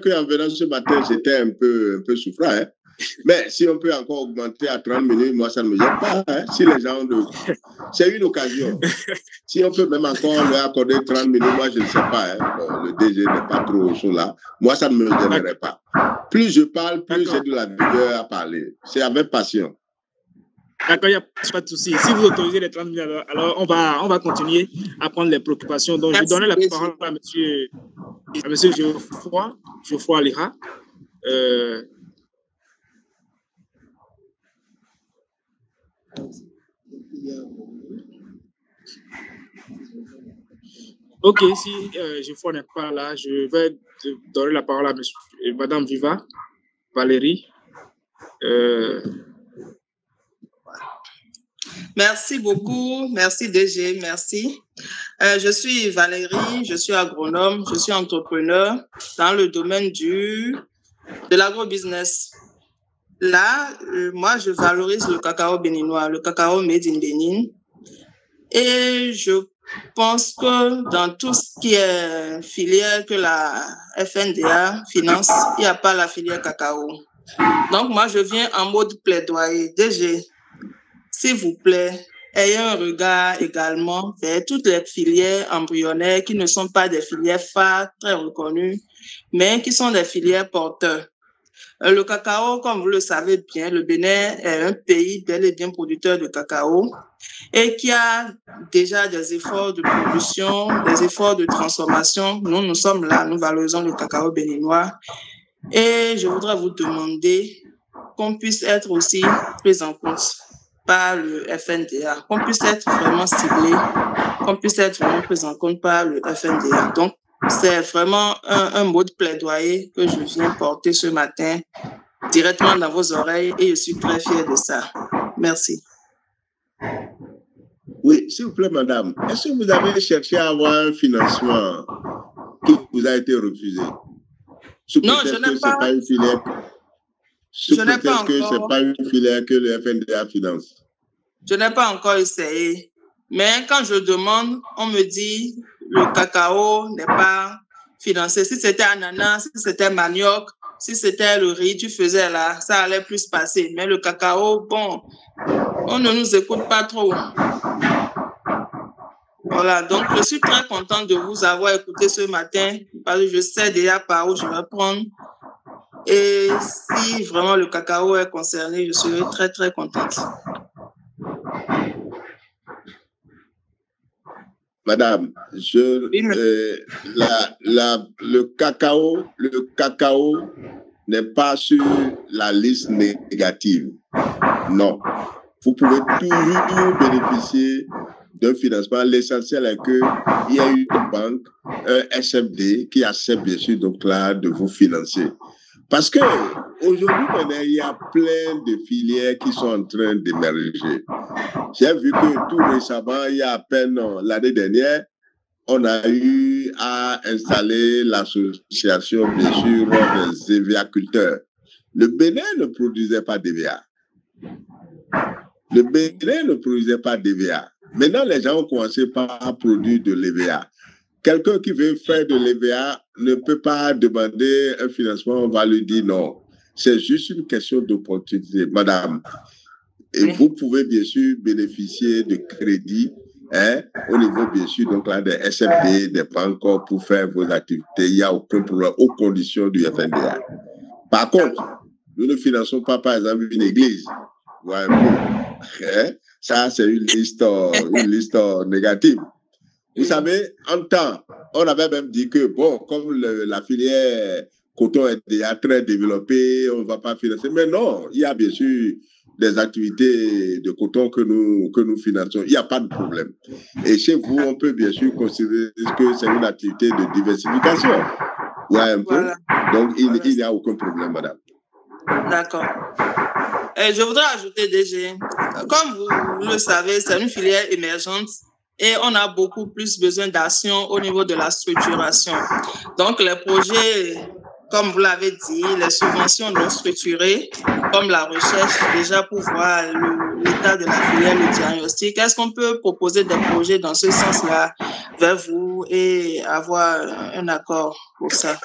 qu'en venant ce matin, j'étais un peu souffrant. Hein? Mais si on peut encore augmenter à 30 minutes, moi, ça ne me gêne pas. Hein? Si les gens c'est une occasion. Si on peut même encore leur accorder 30 minutes, moi, je ne sais pas. Hein? Bon, le DG n'est pas trop chaud là. Moi, ça ne me gênerait pas. Plus je parle, plus j'ai de la vigueur à parler. C'est avec passion. D'accord, il n'y a pas de souci. Si vous autorisez les 30 minutes, alors on va continuer à prendre les préoccupations. Donc, je vais donner la parole à monsieur Geoffroy Alira. Ok, si Geoffroy n'est pas là, je vais donner la parole à madame Viva, Valérie. Merci beaucoup. Merci DG. Merci. Je suis Valérie, je suis agronome, je suis entrepreneur dans le domaine de l'agrobusiness. Là, moi, je valorise le cacao béninois, le cacao made in Bénin. Et je pense que dans tout ce qui est filière que la FNDA finance, il n'y a pas la filière cacao. Donc, moi, je viens en mode plaidoyer. DG, s'il vous plaît, ayez un regard également vers toutes les filières embryonnaires qui ne sont pas des filières phares très reconnues, mais qui sont des filières porteurs. Le cacao, comme vous le savez bien, le Bénin est un pays bel et bien producteur de cacao et qui a déjà des efforts de production, des efforts de transformation. Nous sommes là, nous valorisons le cacao béninois et je voudrais vous demander qu'on puisse être aussi pris en compte par le FNDA, qu'on puisse être vraiment ciblé, qu'on puisse être vraiment pris en compte par le FNDA. Donc, c'est vraiment un mot de plaidoyer que je viens porter ce matin directement dans vos oreilles et je suis très fière de ça. Merci. Oui, s'il vous plaît, madame, est-ce que vous avez cherché à avoir un financement qui vous a été refusé? Non, je n'ai pas. Pas une filière. Je n'ai pas encore. Que ce n'est pas une filière que le FNDA finance. Je n'ai pas encore essayé. Mais quand je demande, on me dit le cacao n'est pas financé. Si c'était ananas, si c'était manioc, si c'était le riz, tu faisais là, ça allait plus passer. Mais le cacao, bon, on ne nous écoute pas trop. Voilà, donc je suis très contente de vous avoir écouté ce matin. parce que je sais déjà par où je vais prendre. Et si vraiment le cacao est concerné, je serai très, très contente. Madame, le cacao n'est pas sur la liste négative. Non. Vous pouvez toujours bénéficier d'un financement. L'essentiel est qu'il y ait une banque, un SFD qui accepte bien sûr donc là de vous financer. Parce que aujourd'hui, il y a plein de filières qui sont en train d'émerger. J'ai vu que tout récemment, il y a à peine l'année dernière, on a eu à installer l'association, bien sûr, des évéaculteurs. Le Bénin ne produisait pas d'EVA. Le Bénin ne produisait pas d'EVA. Maintenant, les gens ont commencé par produire de l'EVA. Quelqu'un qui veut faire de l'EVA ne peut pas demander un financement, on va lui dire non. C'est juste une question d'opportunité, madame. Et vous pouvez bien sûr bénéficier de crédits au niveau, bien sûr, donc là, des SFD, des banques pour faire vos activités. Il n'y a aucun problème aux conditions du FNDA. Par contre, nous ne finançons pas, par exemple, une église. Ouais, ça, c'est une liste négative. Vous savez, en temps, on avait même dit que, bon, comme la filière coton est déjà très développée, on ne va pas financer. Mais non, il y a bien sûr des activités de coton que nous finançons. Il n'y a pas de problème. Et chez vous, on peut bien sûr considérer que c'est une activité de diversification. Ouais, un peu. Voilà. Donc, il n'y a aucun problème, madame. D'accord. Et je voudrais ajouter, DG, comme vous le savez, c'est une filière émergente et on a beaucoup plus besoin d'action au niveau de la structuration. Donc, les projets, comme vous l'avez dit, les subventions non structurées, comme la recherche, déjà pour voir l'état de la filière, le diagnostic, est-ce qu'on peut proposer des projets dans ce sens-là vers vous et avoir un accord pour ça?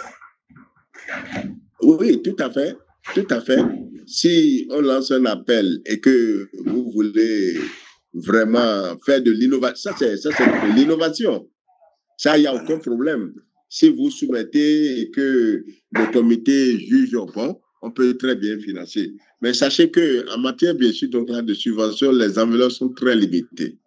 Oui, tout à fait. Tout à fait. Si on lance un appel et que vous voulez vraiment faire de l'innovation, ça c'est de l'innovation. Ça, il n'y a aucun problème. Si vous soumettez et que le comité juge bon, on peut très bien financer. Mais sachez qu'en matière, bien sûr, donc, de subvention, les enveloppes sont très limitées.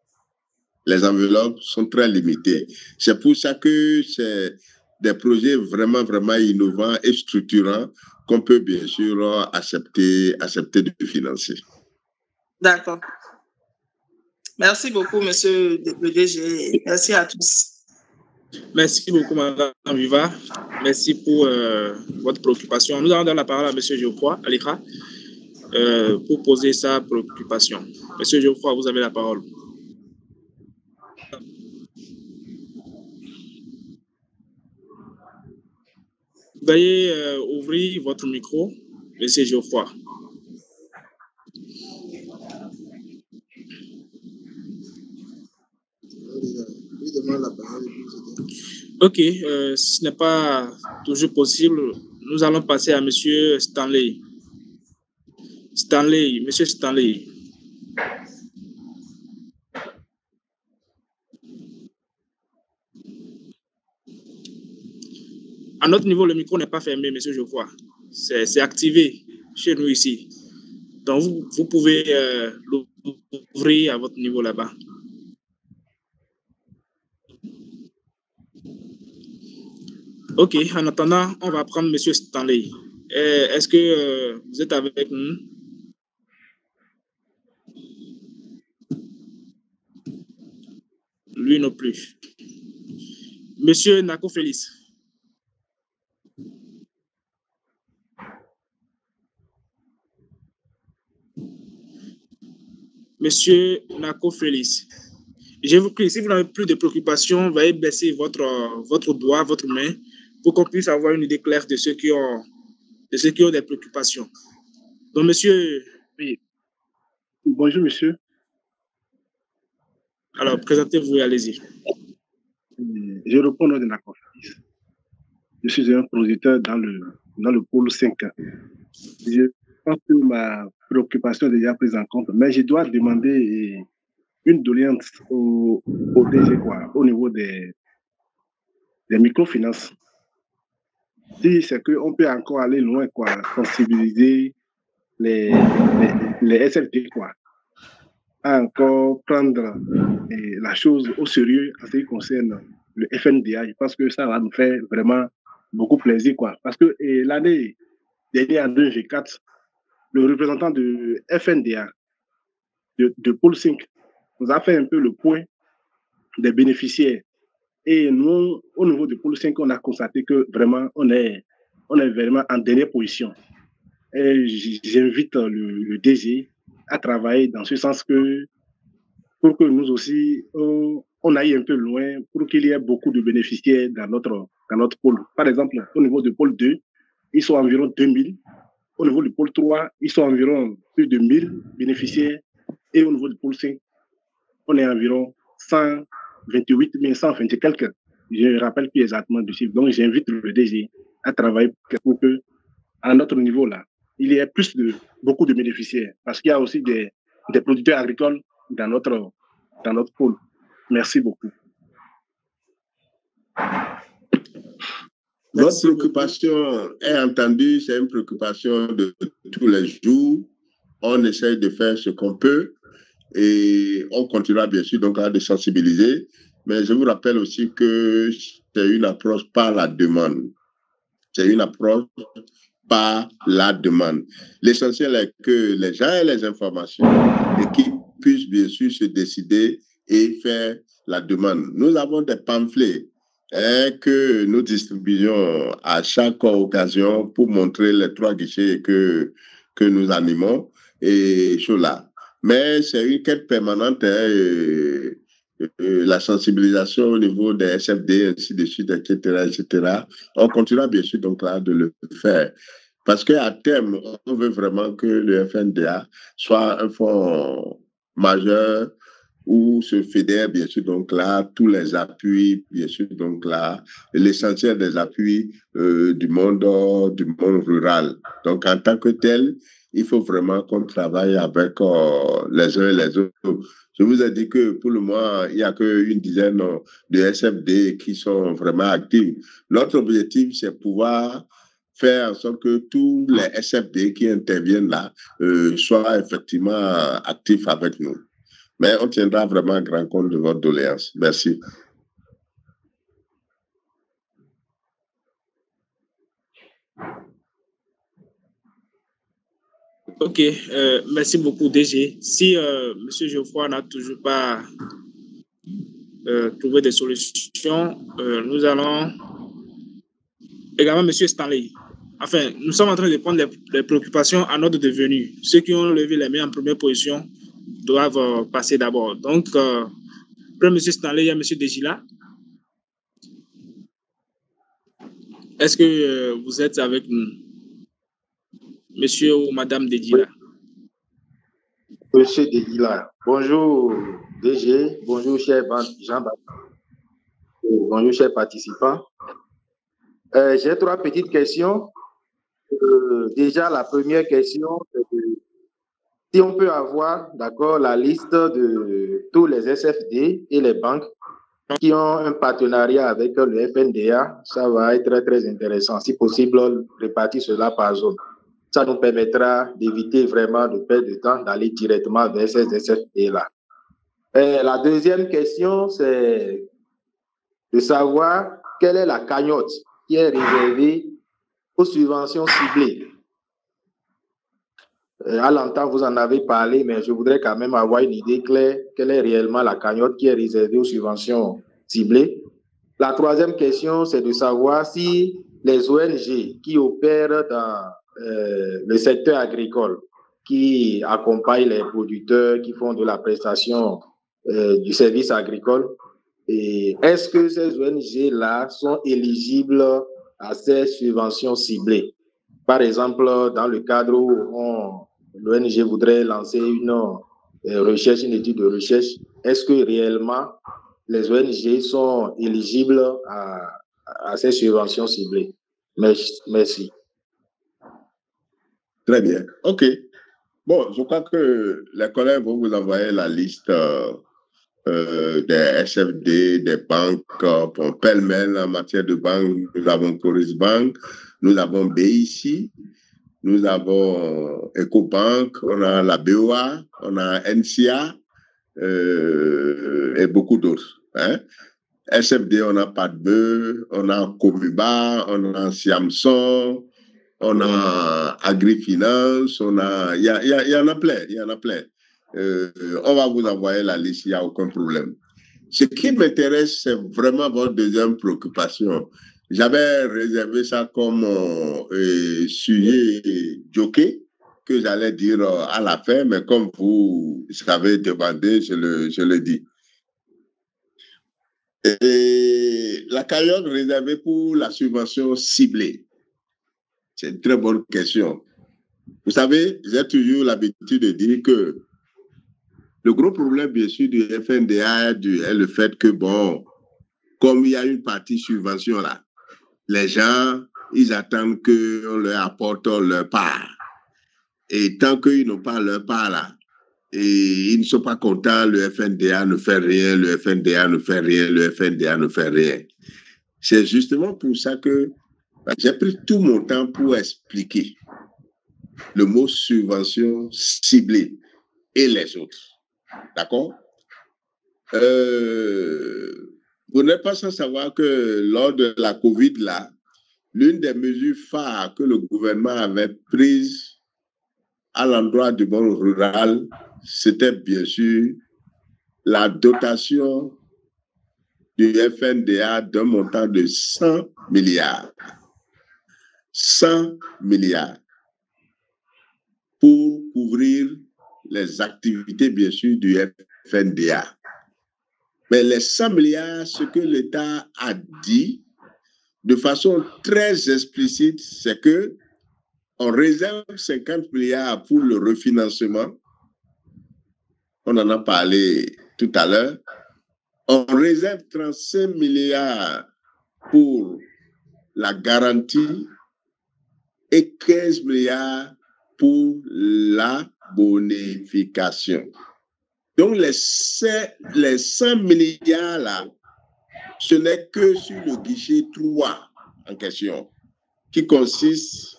Les enveloppes sont très limitées. C'est pour ça que c'est des projets vraiment, vraiment innovants et structurants qu'on peut bien sûr accepter de financer. D'accord. Merci beaucoup, monsieur le DG. Merci à tous. Merci beaucoup, Madame Viva. Merci pour votre préoccupation. Nous allons donner la parole à monsieur Geoffroy Alikra pour poser sa préoccupation. Monsieur Geoffroy, vous avez la parole. Veuillez ouvrir votre micro, monsieur Geoffroy. Ok, si ce n'est pas toujours possible, nous allons passer à monsieur Stanley. Monsieur Stanley. À notre niveau, le micro n'est pas fermé, monsieur Geoffroy. C'est activé chez nous ici. Donc, vous pouvez l'ouvrir à votre niveau là-bas. Ok, en attendant, on va prendre monsieur Stanley. Est-ce que vous êtes avec nous? Lui non plus. Monsieur Nako Félix. Monsieur Nako Félix. Je vous prie, si vous n'avez plus de préoccupations, veuillez baisser votre doigt, votre main, pour qu'on puisse avoir une idée claire de ceux qui ont des préoccupations. Donc, monsieur... Oui. Bonjour, monsieur. Alors, présentez-vous et allez-y. Je réponds au nom de Nako Félix. Je suis un producteur dans le pôle 5. Je pense que ma préoccupation est déjà prise en compte, mais je dois demander une doléance au DG, au niveau des microfinances. si c'est qu'on peut encore aller loin, quoi, sensibiliser les SFD, quoi, à encore prendre la chose au sérieux en ce qui concerne le FNDA. Je pense que ça va nous faire vraiment beaucoup plaisir, quoi. Parce que l'année dernière, en 2004, le représentant de FNDA, de Pôle 5, nous a fait un peu le point des bénéficiaires. Et nous, au niveau du Pôle 5, on a constaté que vraiment, on est vraiment en dernière position. Et j'invite le DG à travailler dans ce sens que pour que nous aussi, on aille un peu loin, pour qu'il y ait beaucoup de bénéficiaires dans notre pôle. Par exemple, au niveau du pôle 2, ils sont environ 2000. Au niveau du pôle 3, ils sont environ plus de 1000 bénéficiaires. Et au niveau du pôle 5, on est environ 128 120 quelques. Je ne rappelle plus exactement du chiffre. Donc, j'invite le DG à travailler pour que, à notre niveau là, il y ait beaucoup de bénéficiaires. Parce qu'il y a aussi des producteurs agricoles dans notre pôle. Merci beaucoup. Votre préoccupation est entendue, c'est une préoccupation de tous les jours. On essaie de faire ce qu'on peut et on continuera bien sûr donc à de sensibiliser. Mais je vous rappelle aussi que c'est une approche par la demande. C'est une approche par la demande. L'essentiel est que les gens aient les informations et qu'ils puissent bien sûr se décider et faire la demande. Nous avons des pamphlets que nous distribuons à chaque occasion pour montrer les 3 guichets que nous animons et cela. Mais c'est une quête permanente, la sensibilisation au niveau des SFD, ainsi de suite, etc., etc. On continuera bien sûr donc là de le faire. Parce qu'à terme, on veut vraiment que le FNDA soit un fonds majeur où se fédèrent bien sûr donc là tous les appuis, bien sûr donc là l'essentiel des appuis du monde rural. Donc en tant que tel, il faut vraiment qu'on travaille avec les uns et les autres. Je vous ai dit que pour le moment, il n'y a qu'une dizaine de SFD qui sont vraiment actifs. Notre objectif, c'est pouvoir faire en sorte que tous les SFD qui interviennent là soient effectivement actifs avec nous. Mais on tiendra vraiment grand compte de votre doléance. Merci. Ok, merci beaucoup DG. Si M. Geoffroy n'a toujours pas trouvé des solutions, nous allons également M. Stanley. Enfin, nous sommes en train de prendre les préoccupations en ordre de venue. Ceux qui ont levé les mains en première position doivent passer d'abord. Donc, après M. Stanley, il y a M. Dejila. Est-ce que vous êtes avec nous? Monsieur ou Madame Dejila? Monsieur Dejila. Bonjour DG, bonjour cher Jean-Baptiste, bonjour chers participants. J'ai 3 petites questions. Déjà, la première question, c'est si on peut avoir, d'accord, la liste de tous les SFD et les banques qui ont un partenariat avec le FNDA, ça va être très, très intéressant. Si possible, répartir cela par zone. Ça nous permettra d'éviter vraiment de perdre de temps, d'aller directement vers ces SFD-là. La deuxième question, c'est de savoir quelle est la cagnotte qui est réservée aux subventions ciblées. À l'entend, vous en avez parlé, mais je voudrais quand même avoir une idée claire. Quelle est réellement la cagnotte qui est réservée aux subventions ciblées? La troisième question, c'est de savoir si les ONG qui opèrent dans le secteur agricole, qui accompagnent les producteurs, qui font de la prestation du service agricole, et est-ce que ces ONG-là sont éligibles à ces subventions ciblées? Par exemple, dans le cadre où l'ONG voudrait lancer une recherche, une étude de recherche, est-ce que réellement les ONG sont éligibles à ces subventions ciblées? Merci. Très bien. OK. Bon, je crois que les collègues vont vous envoyer la liste des SFD, des banques, pêle-mêle en matière de banque. Nous avons Coris Bank, nous avons BIC, nous avons EcoBank, on a la BOA, on a NCA et beaucoup d'autres. Hein. SFD, on a Padbeu, on a Comuba, on a Siamson, on a Agrifinance, il y en a plein. On va vous envoyer la liste, il n'y a aucun problème. Ce qui m'intéresse, c'est vraiment votre deuxième préoccupation. J'avais réservé ça comme sujet jockey que j'allais dire à la fin, mais comme vous avez demandé, je le dis. Et la cagnotte réservée pour la subvention ciblée. C'est une très bonne question. Vous savez, j'ai toujours l'habitude de dire que le gros problème, bien sûr, du FNDA est le fait que, bon, comme il y a une partie subvention là, les gens, ils attendent qu'on leur apporte leur part. Et tant qu'ils n'ont pas leur part là, et ils ne sont pas contents, le FNDA ne fait rien, le FNDA ne fait rien, le FNDA ne fait rien. C'est justement pour ça que j'ai pris tout mon temps pour expliquer le mot subvention ciblée et les autres. D'accord? Vous n'êtes pas sans savoir que lors de la COVID, là, l'une des mesures phares que le gouvernement avait prises à l'endroit du monde rural, c'était bien sûr la dotation du FNDA d'un montant de 100 milliards. 100 milliards pour couvrir les activités, bien sûr, du FNDA. Mais les 100 milliards, ce que l'État a dit de façon très explicite, c'est que on réserve 50 milliards pour le refinancement. On en a parlé tout à l'heure. On réserve 35 milliards pour la garantie et 15 milliards pour la bonification. Donc, les 100 milliards là, ce n'est que sur le guichet 3 en question, qui consiste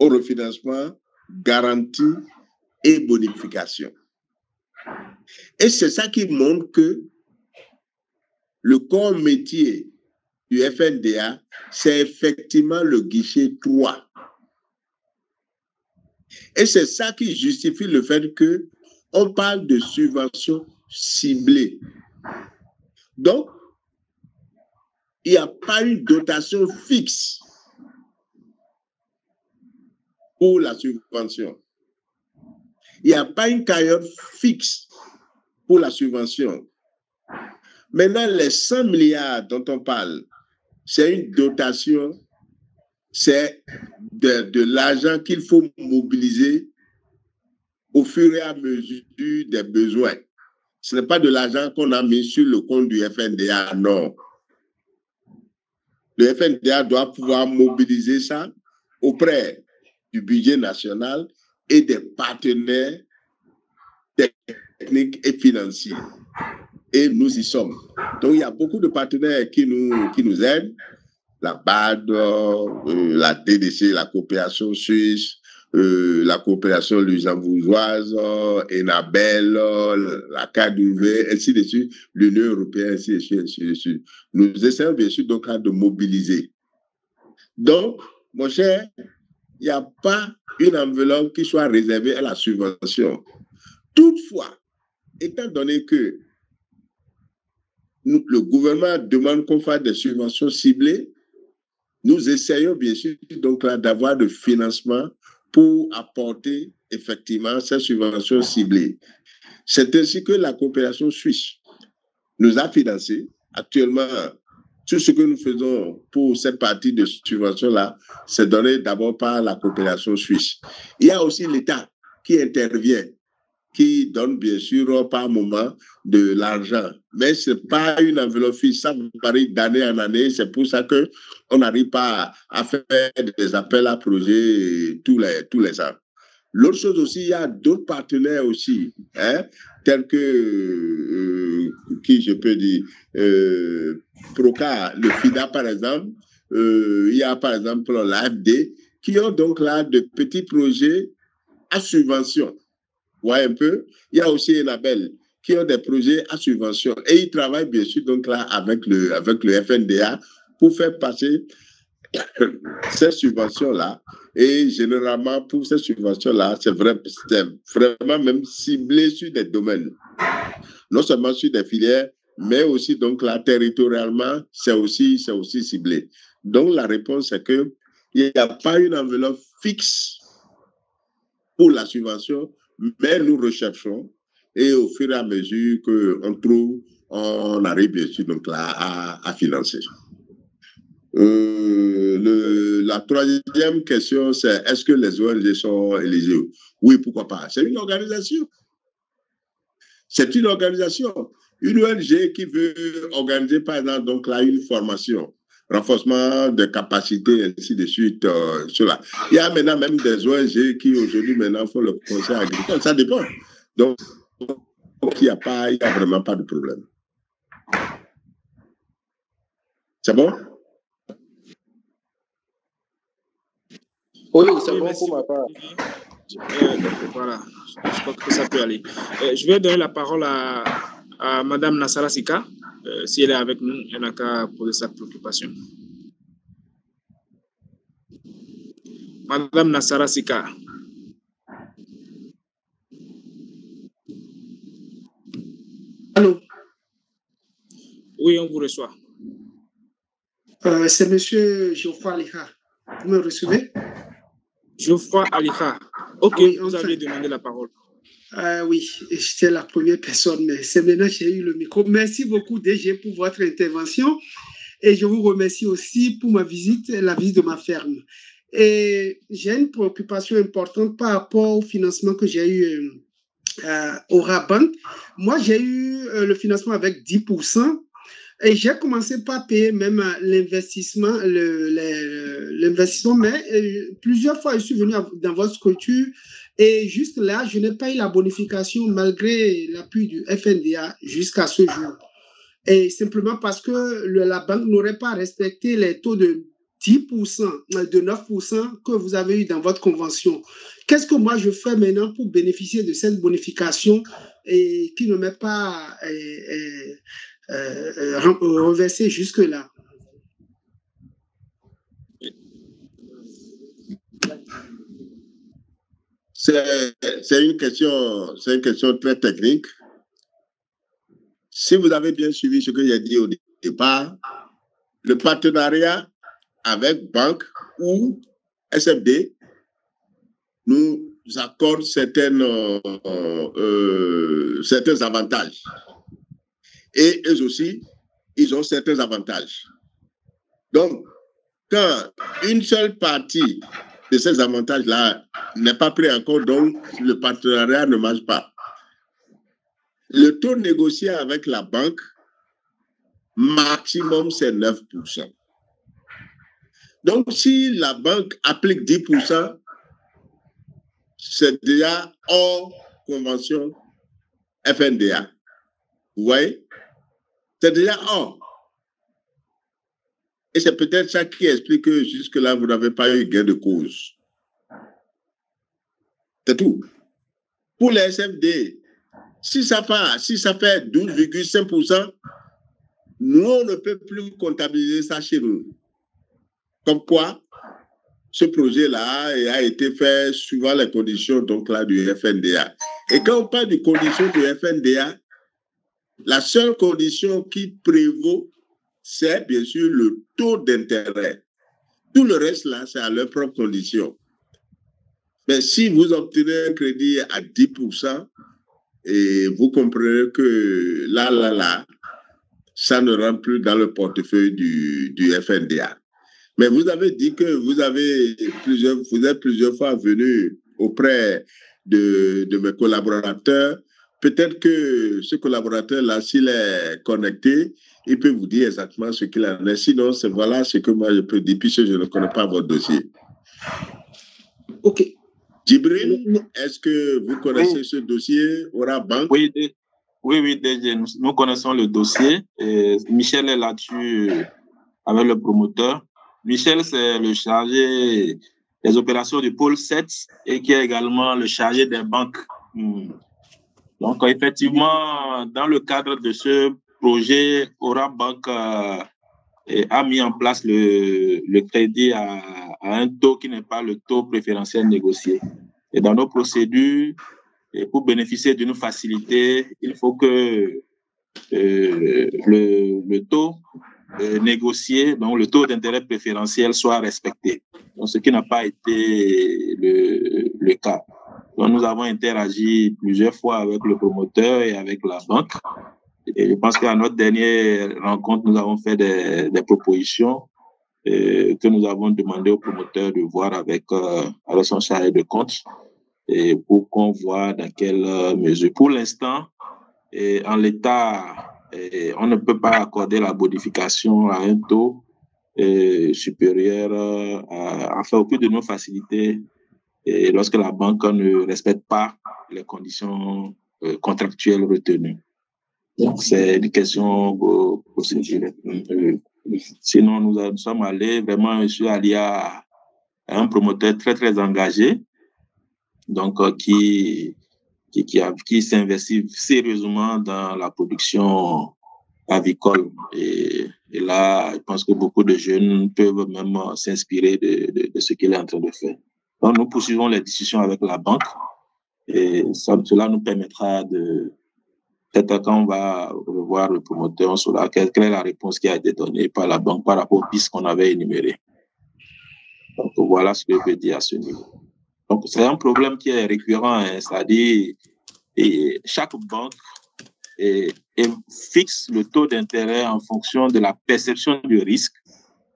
au refinancement, garantie et bonification. Et c'est ça qui montre que le corps métier du FNDA, c'est effectivement le guichet 3. Et c'est ça qui justifie le fait qu'on parle de subventions ciblées. Donc, il n'y a pas une dotation fixe pour la subvention. Il n'y a pas une cagnotte fixe pour la subvention. Maintenant, les 100 milliards dont on parle, c'est une dotation, c'est de l'argent qu'il faut mobiliser au fur et à mesure des besoins. Ce n'est pas de l'argent qu'on a mis sur le compte du FNDA, non. Le FNDA doit pouvoir mobiliser ça auprès du budget national et des partenaires techniques et financiers. Et nous y sommes. Donc, il y a beaucoup de partenaires qui nous aident. La BAD, la DDC, la coopération suisse, la coopération luxembourgeoise, Enabel, la KDV, ainsi de suite, l'Union européenne, ainsi de suite. Nous essayons bien sûr donc de mobiliser. Donc, mon cher, il n'y a pas une enveloppe qui soit réservée à la subvention. Toutefois, étant donné que le gouvernement demande qu'on fasse des subventions ciblées, nous essayons bien sûr donc d'avoir de financement pour apporter effectivement ces subventions ciblées. C'est ainsi que la coopération suisse nous a financé. Actuellement, tout ce que nous faisons pour cette partie de subvention-là, c'est donné d'abord par la coopération suisse. Il y a aussi l'État qui intervient, qui donne bien sûr par moment de l'argent. Mais ce n'est pas une enveloppe fixe, ça varie d'année en année. C'est pour ça qu'on n'arrive pas à faire des appels à projets tous les ans. L'autre chose aussi, il y a d'autres partenaires aussi, hein, tels que, qui je peux dire, Proca, le FIDA par exemple, il y a par exemple l'AFD, qui ont donc là de petits projets à subvention. Vous voyez un peu? Il y a aussi Enabel, qui ont des projets à subvention. Et ils travaillent bien sûr donc là avec le FNDA pour faire passer ces subventions-là. Et généralement, pour ces subventions-là, c'est vraiment même ciblé sur des domaines. Non seulement sur des filières, mais aussi donc là, territorialement, c'est aussi ciblé. Donc, la réponse est qu'il n'y a pas une enveloppe fixe pour la subvention, mais nous recherchons et au fur et à mesure qu'on trouve, on arrive bien sûr donc là à financer. La troisième question, c'est est-ce que les ONG sont éligibles? Oui, pourquoi pas? C'est une organisation. C'est une organisation. Une ONG qui veut organiser, par exemple, donc là, une formation, renforcement de capacités, ainsi de suite. Cela. Il y a maintenant même des ONG qui, aujourd'hui, maintenant, font le conseil agricole. Ça dépend. Donc, il n'y a vraiment pas de problème. C'est bon? Oui, c'est bon pour ma part. Voilà, je crois que ça peut aller. Je vais donner la parole à Madame Nassara Sika. Si elle est avec nous, elle n'a qu'à poser sa préoccupation. Madame Nassara Sika. Allô? Oui, on vous reçoit. C'est Monsieur Geoffroy Aliha. Vous me recevez? Geoffroy Aliha. Ok, oui, vous avez demandé la parole. Oui, j'étais la première personne, mais c'est maintenant que j'ai eu le micro. Merci beaucoup, DG, pour votre intervention. Et je vous remercie aussi pour la visite de ma ferme. Et j'ai une préoccupation importante par rapport au financement que j'ai eu au Rabank. Moi, j'ai eu le financement avec 10%. Et j'ai commencé par payer même l'investissement, mais plusieurs fois, je suis venu dans votre structure et juste là, je n'ai pas eu la bonification malgré l'appui du FNDA jusqu'à ce jour. Et simplement parce que la banque n'aurait pas respecté les taux de 10%, de 9% que vous avez eu dans votre convention. Qu'est-ce que moi je fais maintenant pour bénéficier de cette bonification et qui ne m'est pas reversée jusque-là? C'est une question très technique. Si vous avez bien suivi ce que j'ai dit au départ, le partenariat avec banque ou SFD nous accorde certains avantages. Et eux aussi, ils ont certains avantages. Donc, quand une seule partie de ces avantages-là n'est pas pris en compte, donc le partenariat ne marche pas. Le taux négocié avec la banque, maximum, c'est 9%. Donc, si la banque applique 10%, c'est déjà hors convention FNDA. Vous voyez? C'est déjà hors. Et c'est peut-être ça qui explique que jusque-là, vous n'avez pas eu gain de cause. C'est tout. Pour les SFD, si ça fait 12,5%, nous, on ne peut plus comptabiliser ça chez nous. Comme quoi, ce projet-là a été fait suivant les conditions donc là, du FNDA. Et quand on parle des conditions du FNDA, la seule condition qui prévaut, c'est bien sûr le taux d'intérêt. Tout le reste, là, c'est à leurs propres conditions. Mais si vous obtenez un crédit à 10%, et vous comprenez que là, ça ne rentre plus dans le portefeuille du FNDA. Mais vous avez dit que vous êtes plusieurs fois venu auprès de mes collaborateurs. Peut-être que ce collaborateur-là, s'il est connecté, il peut vous dire exactement ce qu'il en est. Sinon, voilà ce que moi je peux dire, puisque je ne connais pas votre dossier. OK. Djibril, est-ce que vous connaissez ce dossier Ora Bank? Oui, DG, nous connaissons le dossier. Et Michel est là-dessus avec le promoteur. Michel, c'est le chargé des opérations du pôle 7 et qui est également le chargé des banques. Donc, effectivement, dans le cadre de ce projet, Ora Bank a mis en place le crédit à un taux qui n'est pas le taux préférentiel négocié. Et dans nos procédures, pour bénéficier d'une facilité, il faut que le taux négocié, donc le taux d'intérêt préférentiel, soit respecté. Donc, ce qui n'a pas été le cas. Donc, nous avons interagi plusieurs fois avec le promoteur et avec la banque. Et je pense qu'à notre dernière rencontre, nous avons fait des propositions que nous avons demandé au promoteur de voir avec son chargé de compte et pour qu'on voit dans quelle mesure. Pour l'instant, en l'état, on ne peut pas accorder la bonification à un taux supérieur enfin, au plus de nos facilités et lorsque la banque ne respecte pas les conditions contractuelles retenues. Donc, c'est une question procédurale. Sinon, nous sommes allés, vraiment, je suis allé à un promoteur très, très engagé, donc qui s'investit sérieusement dans la production avicole. Et là, je pense que beaucoup de jeunes peuvent même s'inspirer de ce qu'il est en train de faire. Donc, nous poursuivons les discussions avec la banque et cela nous permettra de... Peut-être quand on va revoir le promoteur, on saura quelle est la réponse qui a été donnée par la banque par rapport aux pistes qu'on avait énumérées. Donc, voilà ce que je peux dire à ce niveau. Donc, c'est un problème qui est récurrent, hein, c'est-à-dire chaque banque fixe le taux d'intérêt en fonction de la perception du risque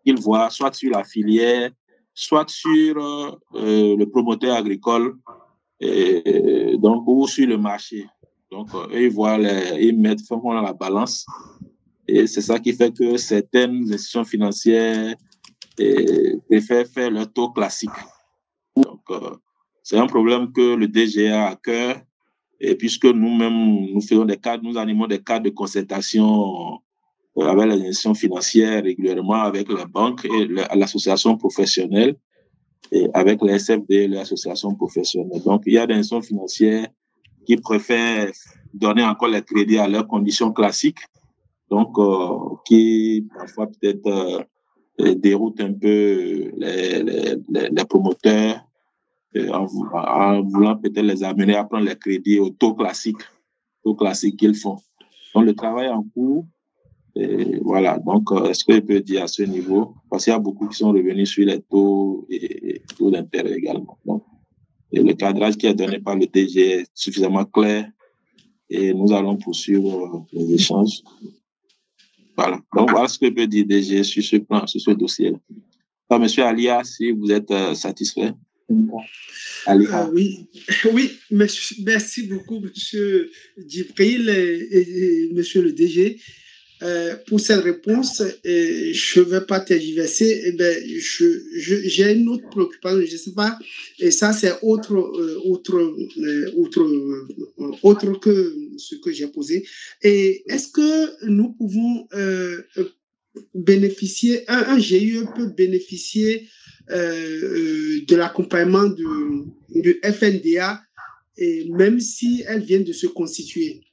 qu'il voit, soit sur la filière, soit sur le promoteur agricole, donc, ou sur le marché. Donc, eux, ils mettent font la balance. Et c'est ça qui fait que certaines institutions financières préfèrent faire leur taux classique. Donc, c'est un problème que le DG a à cœur. Et puisque nous-mêmes, nous animons des cadres de concertation avec les institutions financières régulièrement, avec les banques et l'association professionnelle, et avec les SFD et l'association professionnelle. Donc, il y a des institutions financières qui préfèrent donner encore les crédits à leurs conditions classiques, donc qui parfois peut-être déroutent un peu les promoteurs en voulant peut-être les amener à prendre les crédits au taux classique qu'ils font. Donc, le travail en cours, et voilà. Donc, est-ce que je peux dire à ce niveau, parce qu'il y a beaucoup qui sont revenus sur les taux et taux d'intérêt également. Donc, et le cadrage qui est donné par le DG est suffisamment clair et nous allons poursuivre les échanges. Voilà. Donc, voilà ce que je peux dire DG sur ce plan, sur ce dossier-là. Alors, Monsieur Alia, si vous êtes satisfait. Oui, merci beaucoup, Monsieur Djibril et Monsieur le DG. Pour cette réponse, je ne vais pas tergiverser. J'ai une autre préoccupation, je ne sais pas, et ça c'est autre que ce que j'ai posé. Et est-ce que nous pouvons bénéficier, un GIE peut bénéficier de l'accompagnement du FNDA, et même si elle vient de se constituer?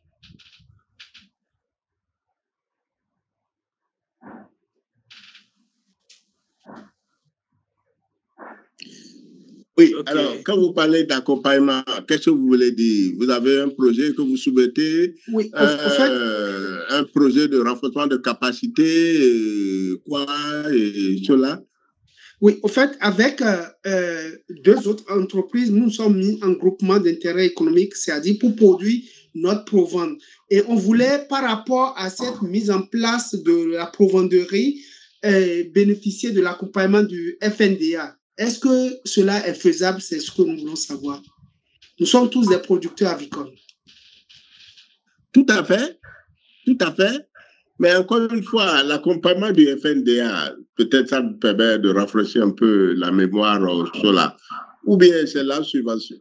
Oui, okay. Alors, quand vous parlez d'accompagnement, qu'est-ce que vous voulez dire? Vous avez un projet que vous soumettez, oui, en fait, un projet de renforcement de capacité, quoi, et cela? Oui, en fait, avec deux autres entreprises, nous sommes mis en groupement d'intérêt économique, c'est-à-dire pour produire notre provende. Et on voulait, par rapport à cette mise en place de la provenderie, bénéficier de l'accompagnement du FNDA. Est-ce que cela est faisable? C'est ce que nous voulons savoir. Nous sommes tous des producteurs avicoles. Tout à fait. Tout à fait. Mais encore une fois, l'accompagnement du FNDA, peut-être ça nous permet de rafraîchir un peu la mémoire sur là. ou bien c'est la subvention.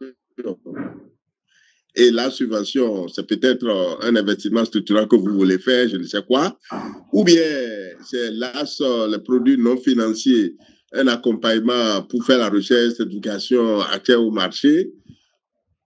Et la subvention, c'est peut-être un investissement structurant que vous voulez faire, je ne sais quoi, ou bien c'est l'AS, les produits non financiers, un accompagnement pour faire la recherche, l'éducation, accès au marché.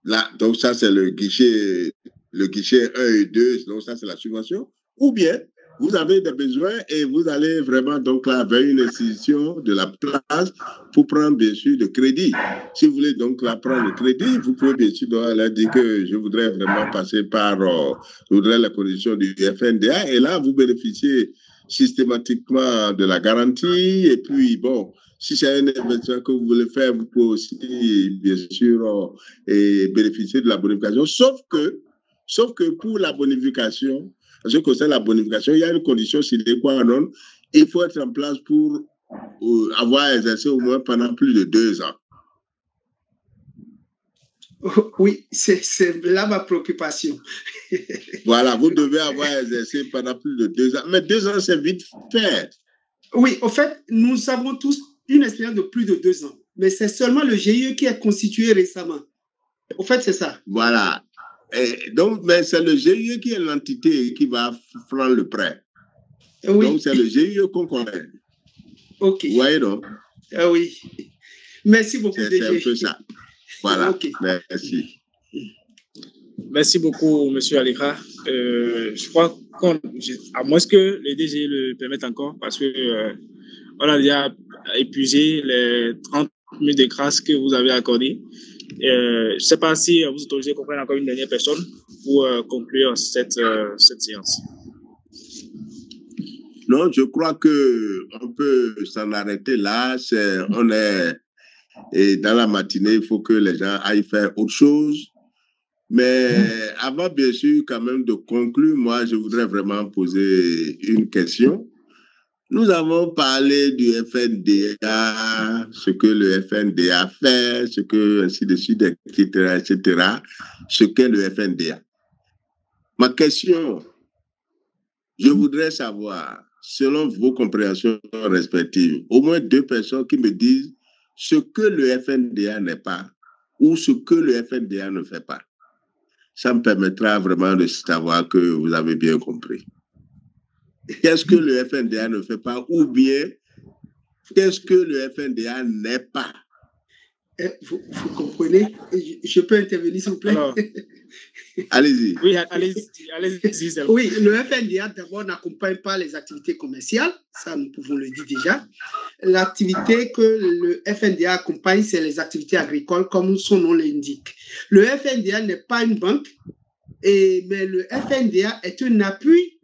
Là, donc ça, c'est le guichet 1 et 2, donc ça, c'est la subvention. Ou bien, vous avez des besoins et vous allez vraiment donc là vers une institution de la place pour prendre bien sûr de crédit. Si vous voulez donc là prendre le crédit, vous pouvez bien sûr leur dire que je voudrais vraiment passer par je voudrais la condition du FNDA et là vous bénéficiez systématiquement de la garantie et puis bon, si c'est un investissement que vous voulez faire, vous pouvez aussi bien sûr bénéficier de la bonification, sauf que pour la bonification, en ce qui concerne la bonification, il y a une condition sine qua non. Il faut être en place pour avoir exercé au moins pendant plus de 2 ans. Oui, c'est là ma préoccupation. Voilà, vous devez avoir exercé pendant plus de 2 ans. Mais 2 ans, c'est vite fait. Oui, au fait, nous avons tous une expérience de plus de 2 ans. Mais c'est seulement le GIE qui est constitué récemment. Au fait, c'est ça. Voilà. Et donc, mais c'est le GIE qui est l'entité qui va prendre le prêt. Oui. Donc, c'est le GIE qu'on connaît. OK. Vous voyez, non? Oui. Merci beaucoup, DG. C'est un peu ça. Voilà. Okay. Merci. Merci beaucoup, M. Alikra. Je crois à moins que les DG le permettent encore, parce que on a déjà épuisé les 30 minutes de grâce que vous avez accordées. Je ne sais pas si vous autorisez qu'on prenne encore une dernière personne pour conclure cette séance. Non, je crois qu'on peut s'en arrêter là. On est et dans la matinée, il faut que les gens aillent faire autre chose. Mais avant, bien sûr, quand même de conclure, moi, je voudrais vraiment poser une question. Nous avons parlé du FNDA, ce que le FNDA fait, ce que, ainsi de suite, etc., ce qu'est le FNDA. Ma question, je voudrais savoir, selon vos compréhensions respectives, au moins 2 personnes qui me disent ce que le FNDA n'est pas ou ce que le FNDA ne fait pas. Ça me permettra vraiment de savoir que vous avez bien compris. Qu'est-ce que le FNDA ne fait pas ou bien qu'est-ce que le FNDA n'est pas? Vous comprenez? Je peux intervenir, s'il vous plaît? Alors, allez-y. Oui, allez-y. Oui, le FNDA, d'abord, n'accompagne pas les activités commerciales. Ça, nous pouvons le dire déjà. L'activité que le FNDA accompagne, c'est les activités agricoles, comme son nom l'indique. Le FNDA n'est pas une banque, mais le FNDA est un appui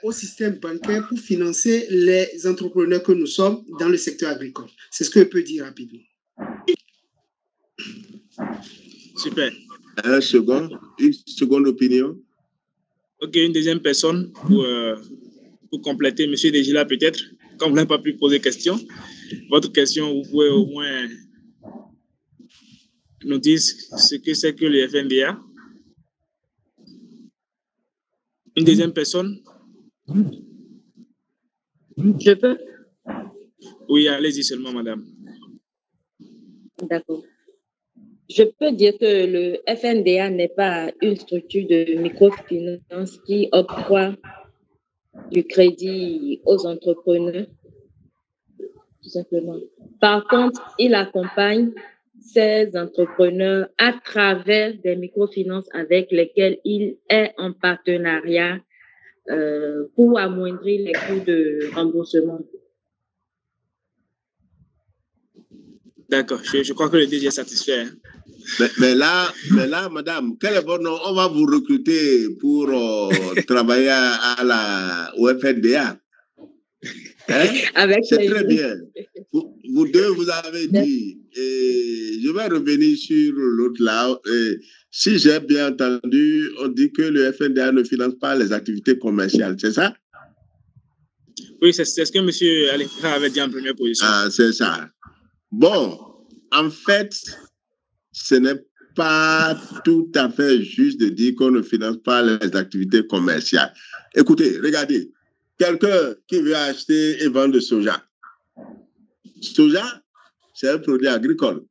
au système bancaire pour financer les entrepreneurs que nous sommes dans le secteur agricole. C'est ce que je peux dire rapidement. Super. Une seconde opinion. Ok, une deuxième personne pour compléter. Monsieur Degila, peut-être, comme vous n'avez pas pu poser question, votre question, vous pouvez au moins nous dire ce que c'est que le FNDA. Une deuxième personne? Je peux? Oui, allez-y seulement, madame. D'accord. Je peux dire que le FNDA n'est pas une structure de microfinance qui octroie du crédit aux entrepreneurs, tout simplement. Par contre, il accompagne ces entrepreneurs à travers des microfinances avec lesquelles il est en partenariat pour amoindrir les coûts de remboursement. D'accord, je crois que le DG est satisfait. Hein. Mais là, madame, quel est votre nom? On va vous recruter pour travailler au FNDA. Hein? C'est très bien. Vous deux, vous avez dit, et je vais revenir sur l'autre là. Si j'ai bien entendu, on dit que le FNDA ne finance pas les activités commerciales, c'est ça? Oui, c'est ce que M. Alikra avait dit en première position. Ah, c'est ça. Bon, en fait, ce n'est pas tout à fait juste de dire qu'on ne finance pas les activités commerciales. Écoutez, regardez, quelqu'un qui veut acheter et vendre du soja. Soja, c'est un produit agricole.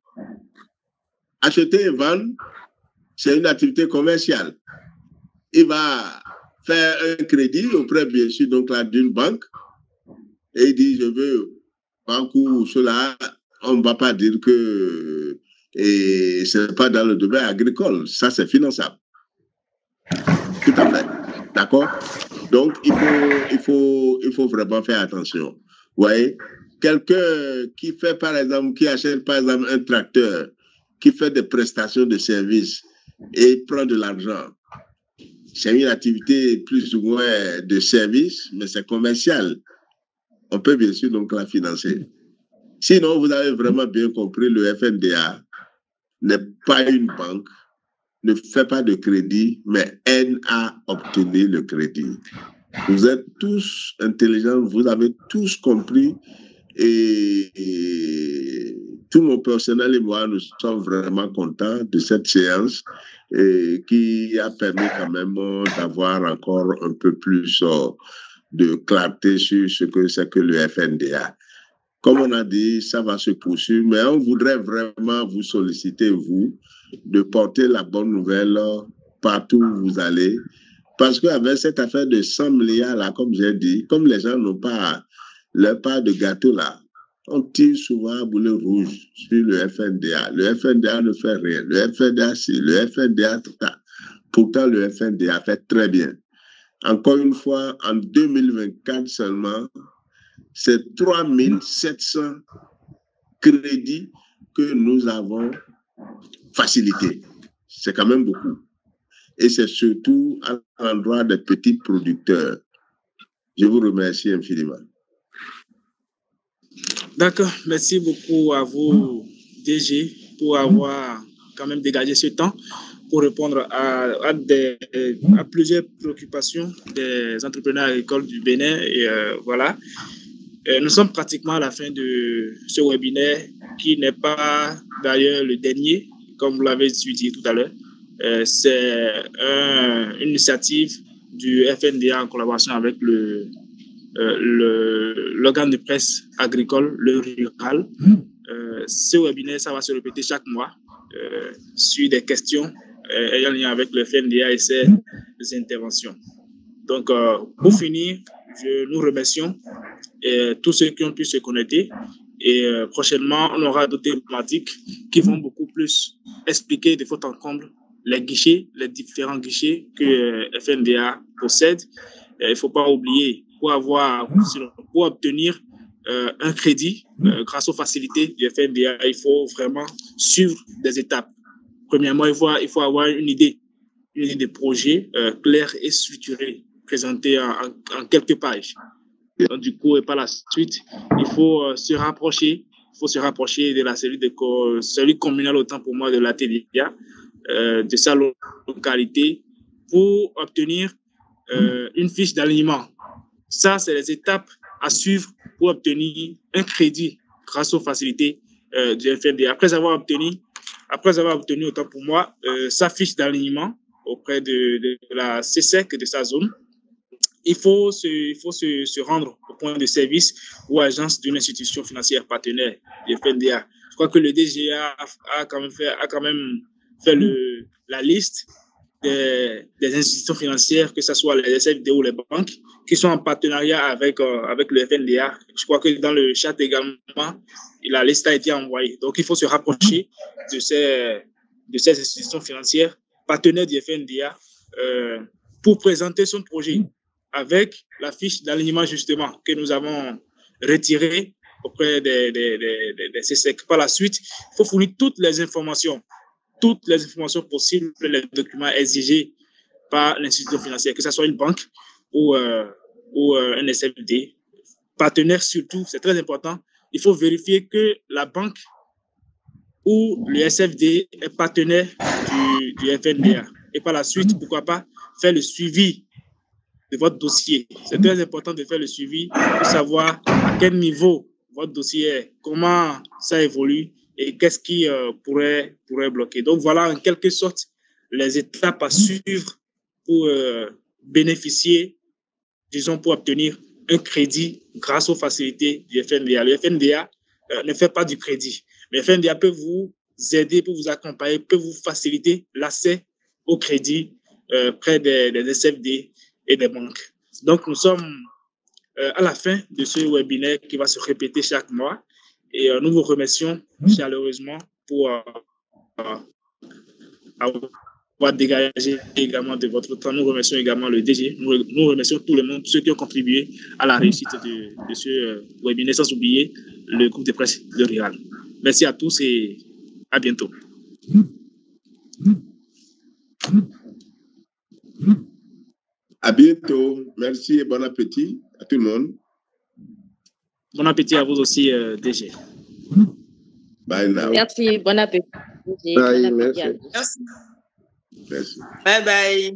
Acheter et vendre, c'est une activité commerciale. Il va faire un crédit auprès, bien sûr, donc là, d'une banque, et il dit, je veux banque ou cela, on ne va pas dire que ce n'est pas dans le domaine agricole. Ça, c'est finançable. Tout à fait. D'accord? Donc, il faut vraiment faire attention. Vous voyez? Quelqu'un qui fait, par exemple, qui achète, par exemple, un tracteur, qui fait des prestations de services et prend de l'argent, c'est une activité plus ou moins de service, mais c'est commercial. On peut bien sûr donc la financer. Sinon, vous avez vraiment bien compris, le FNDA n'est pas une banque, ne fait pas de crédit, mais aide à obtenir le crédit. Vous êtes tous intelligents, vous avez tous compris et tout mon personnel et moi, nous sommes vraiment contents de cette séance qui a permis quand même d'avoir encore un peu plus de clarté sur ce que c'est que le FNDA. Comme on a dit, ça va se poursuivre, mais on voudrait vraiment vous solliciter, vous, de porter la bonne nouvelle partout où vous allez. Parce qu'avec cette affaire de 100 milliards, là, comme j'ai dit, comme les gens n'ont pas leur part de gâteau, là, on tire souvent à boulet rouge sur le FNDA. Le FNDA ne fait rien. Le FNDA, si, le FNDA, ça. Pourtant, le FNDA fait très bien. Encore une fois, en 2024 seulement, c'est 3700 crédits que nous avons facilités. C'est quand même beaucoup. Et c'est surtout à l'endroit des petits producteurs. Je vous remercie infiniment. D'accord. Merci beaucoup à vous, DG, pour avoir quand même dégagé ce temps pour répondre à plusieurs préoccupations des entrepreneurs agricoles du Bénin. Et voilà. Nous sommes pratiquement à la fin de ce webinaire qui n'est pas d'ailleurs le dernier, comme vous l'avez dit tout à l'heure. C'est une initiative du FNDA en collaboration avec l'organe de presse agricole, le rural. Ce webinaire, ça va se répéter chaque mois sur des questions ayant lien avec le FNDA et ses interventions. Donc, pour finir, nous remercions tous ceux qui ont pu se connecter. Et prochainement, on aura d'autres thématiques qui vont beaucoup plus expliquer de fond en comble les guichets, les différents guichets que FNDA possède. Il ne faut pas oublier, pour obtenir un crédit grâce aux facilités du FNDA, il faut vraiment suivre des étapes. Premièrement, il faut avoir une idée de projet claire et structurée, présentée en quelques pages. Donc, du coup, et par la suite, il faut se rapprocher de la cellule communale, autant pour moi, de la TDIA, de sa localité, pour obtenir une fiche d'alignement. Ça, c'est les étapes à suivre pour obtenir un crédit grâce aux facilités du FNDA. Après avoir obtenu, autant pour moi, sa fiche d'alignement auprès de la CSEC de sa zone, il faut se rendre au point de service ou agence d'une institution financière partenaire du FNDA. Je crois que le DGA a quand même fait la liste des institutions financières, que ce soit les SFD ou les banques, qui sont en partenariat avec le FNDA. Je crois que dans le chat également, la liste a été envoyée. Donc, il faut se rapprocher de ces institutions financières, partenaires du FNDA, pour présenter son projet avec la fiche d'alignement, justement, que nous avons retirée auprès des CSEC. Par la suite, il faut fournir toutes les informations possibles, les documents exigés par l'institution financière, que ce soit une banque ou un SFD. Partenaire surtout, c'est très important. Il faut vérifier que la banque ou le SFD est partenaire du FNDA. Et par la suite, pourquoi pas faire le suivi de votre dossier. C'est très important de faire le suivi pour savoir à quel niveau votre dossier est, comment ça évolue et qu'est-ce qui pourrait bloquer. Donc, voilà en quelque sorte les étapes à suivre pour bénéficier, disons, pour obtenir un crédit grâce aux facilités du FNDA. Le FNDA ne fait pas du crédit, mais le FNDA peut vous aider, pour vous accompagner, peut vous faciliter l'accès au crédit près des SFD et des banques. Donc, nous sommes à la fin de ce webinaire qui va se répéter chaque mois et nous vous remercions chaleureusement pour avoir dégagé également de votre temps. Nous remercions également le DG. Nous remercions tout le monde, ceux qui ont contribué à la réussite de ce webinaire, sans oublier le groupe de presse de RIAL. Merci à tous et à bientôt. À bientôt. Merci et bon appétit à tout le monde. Bon appétit à vous aussi, DG. Bye now. Merci, bon appétit. Bye, Bon appétit merci. à vous. Merci. Bye bye.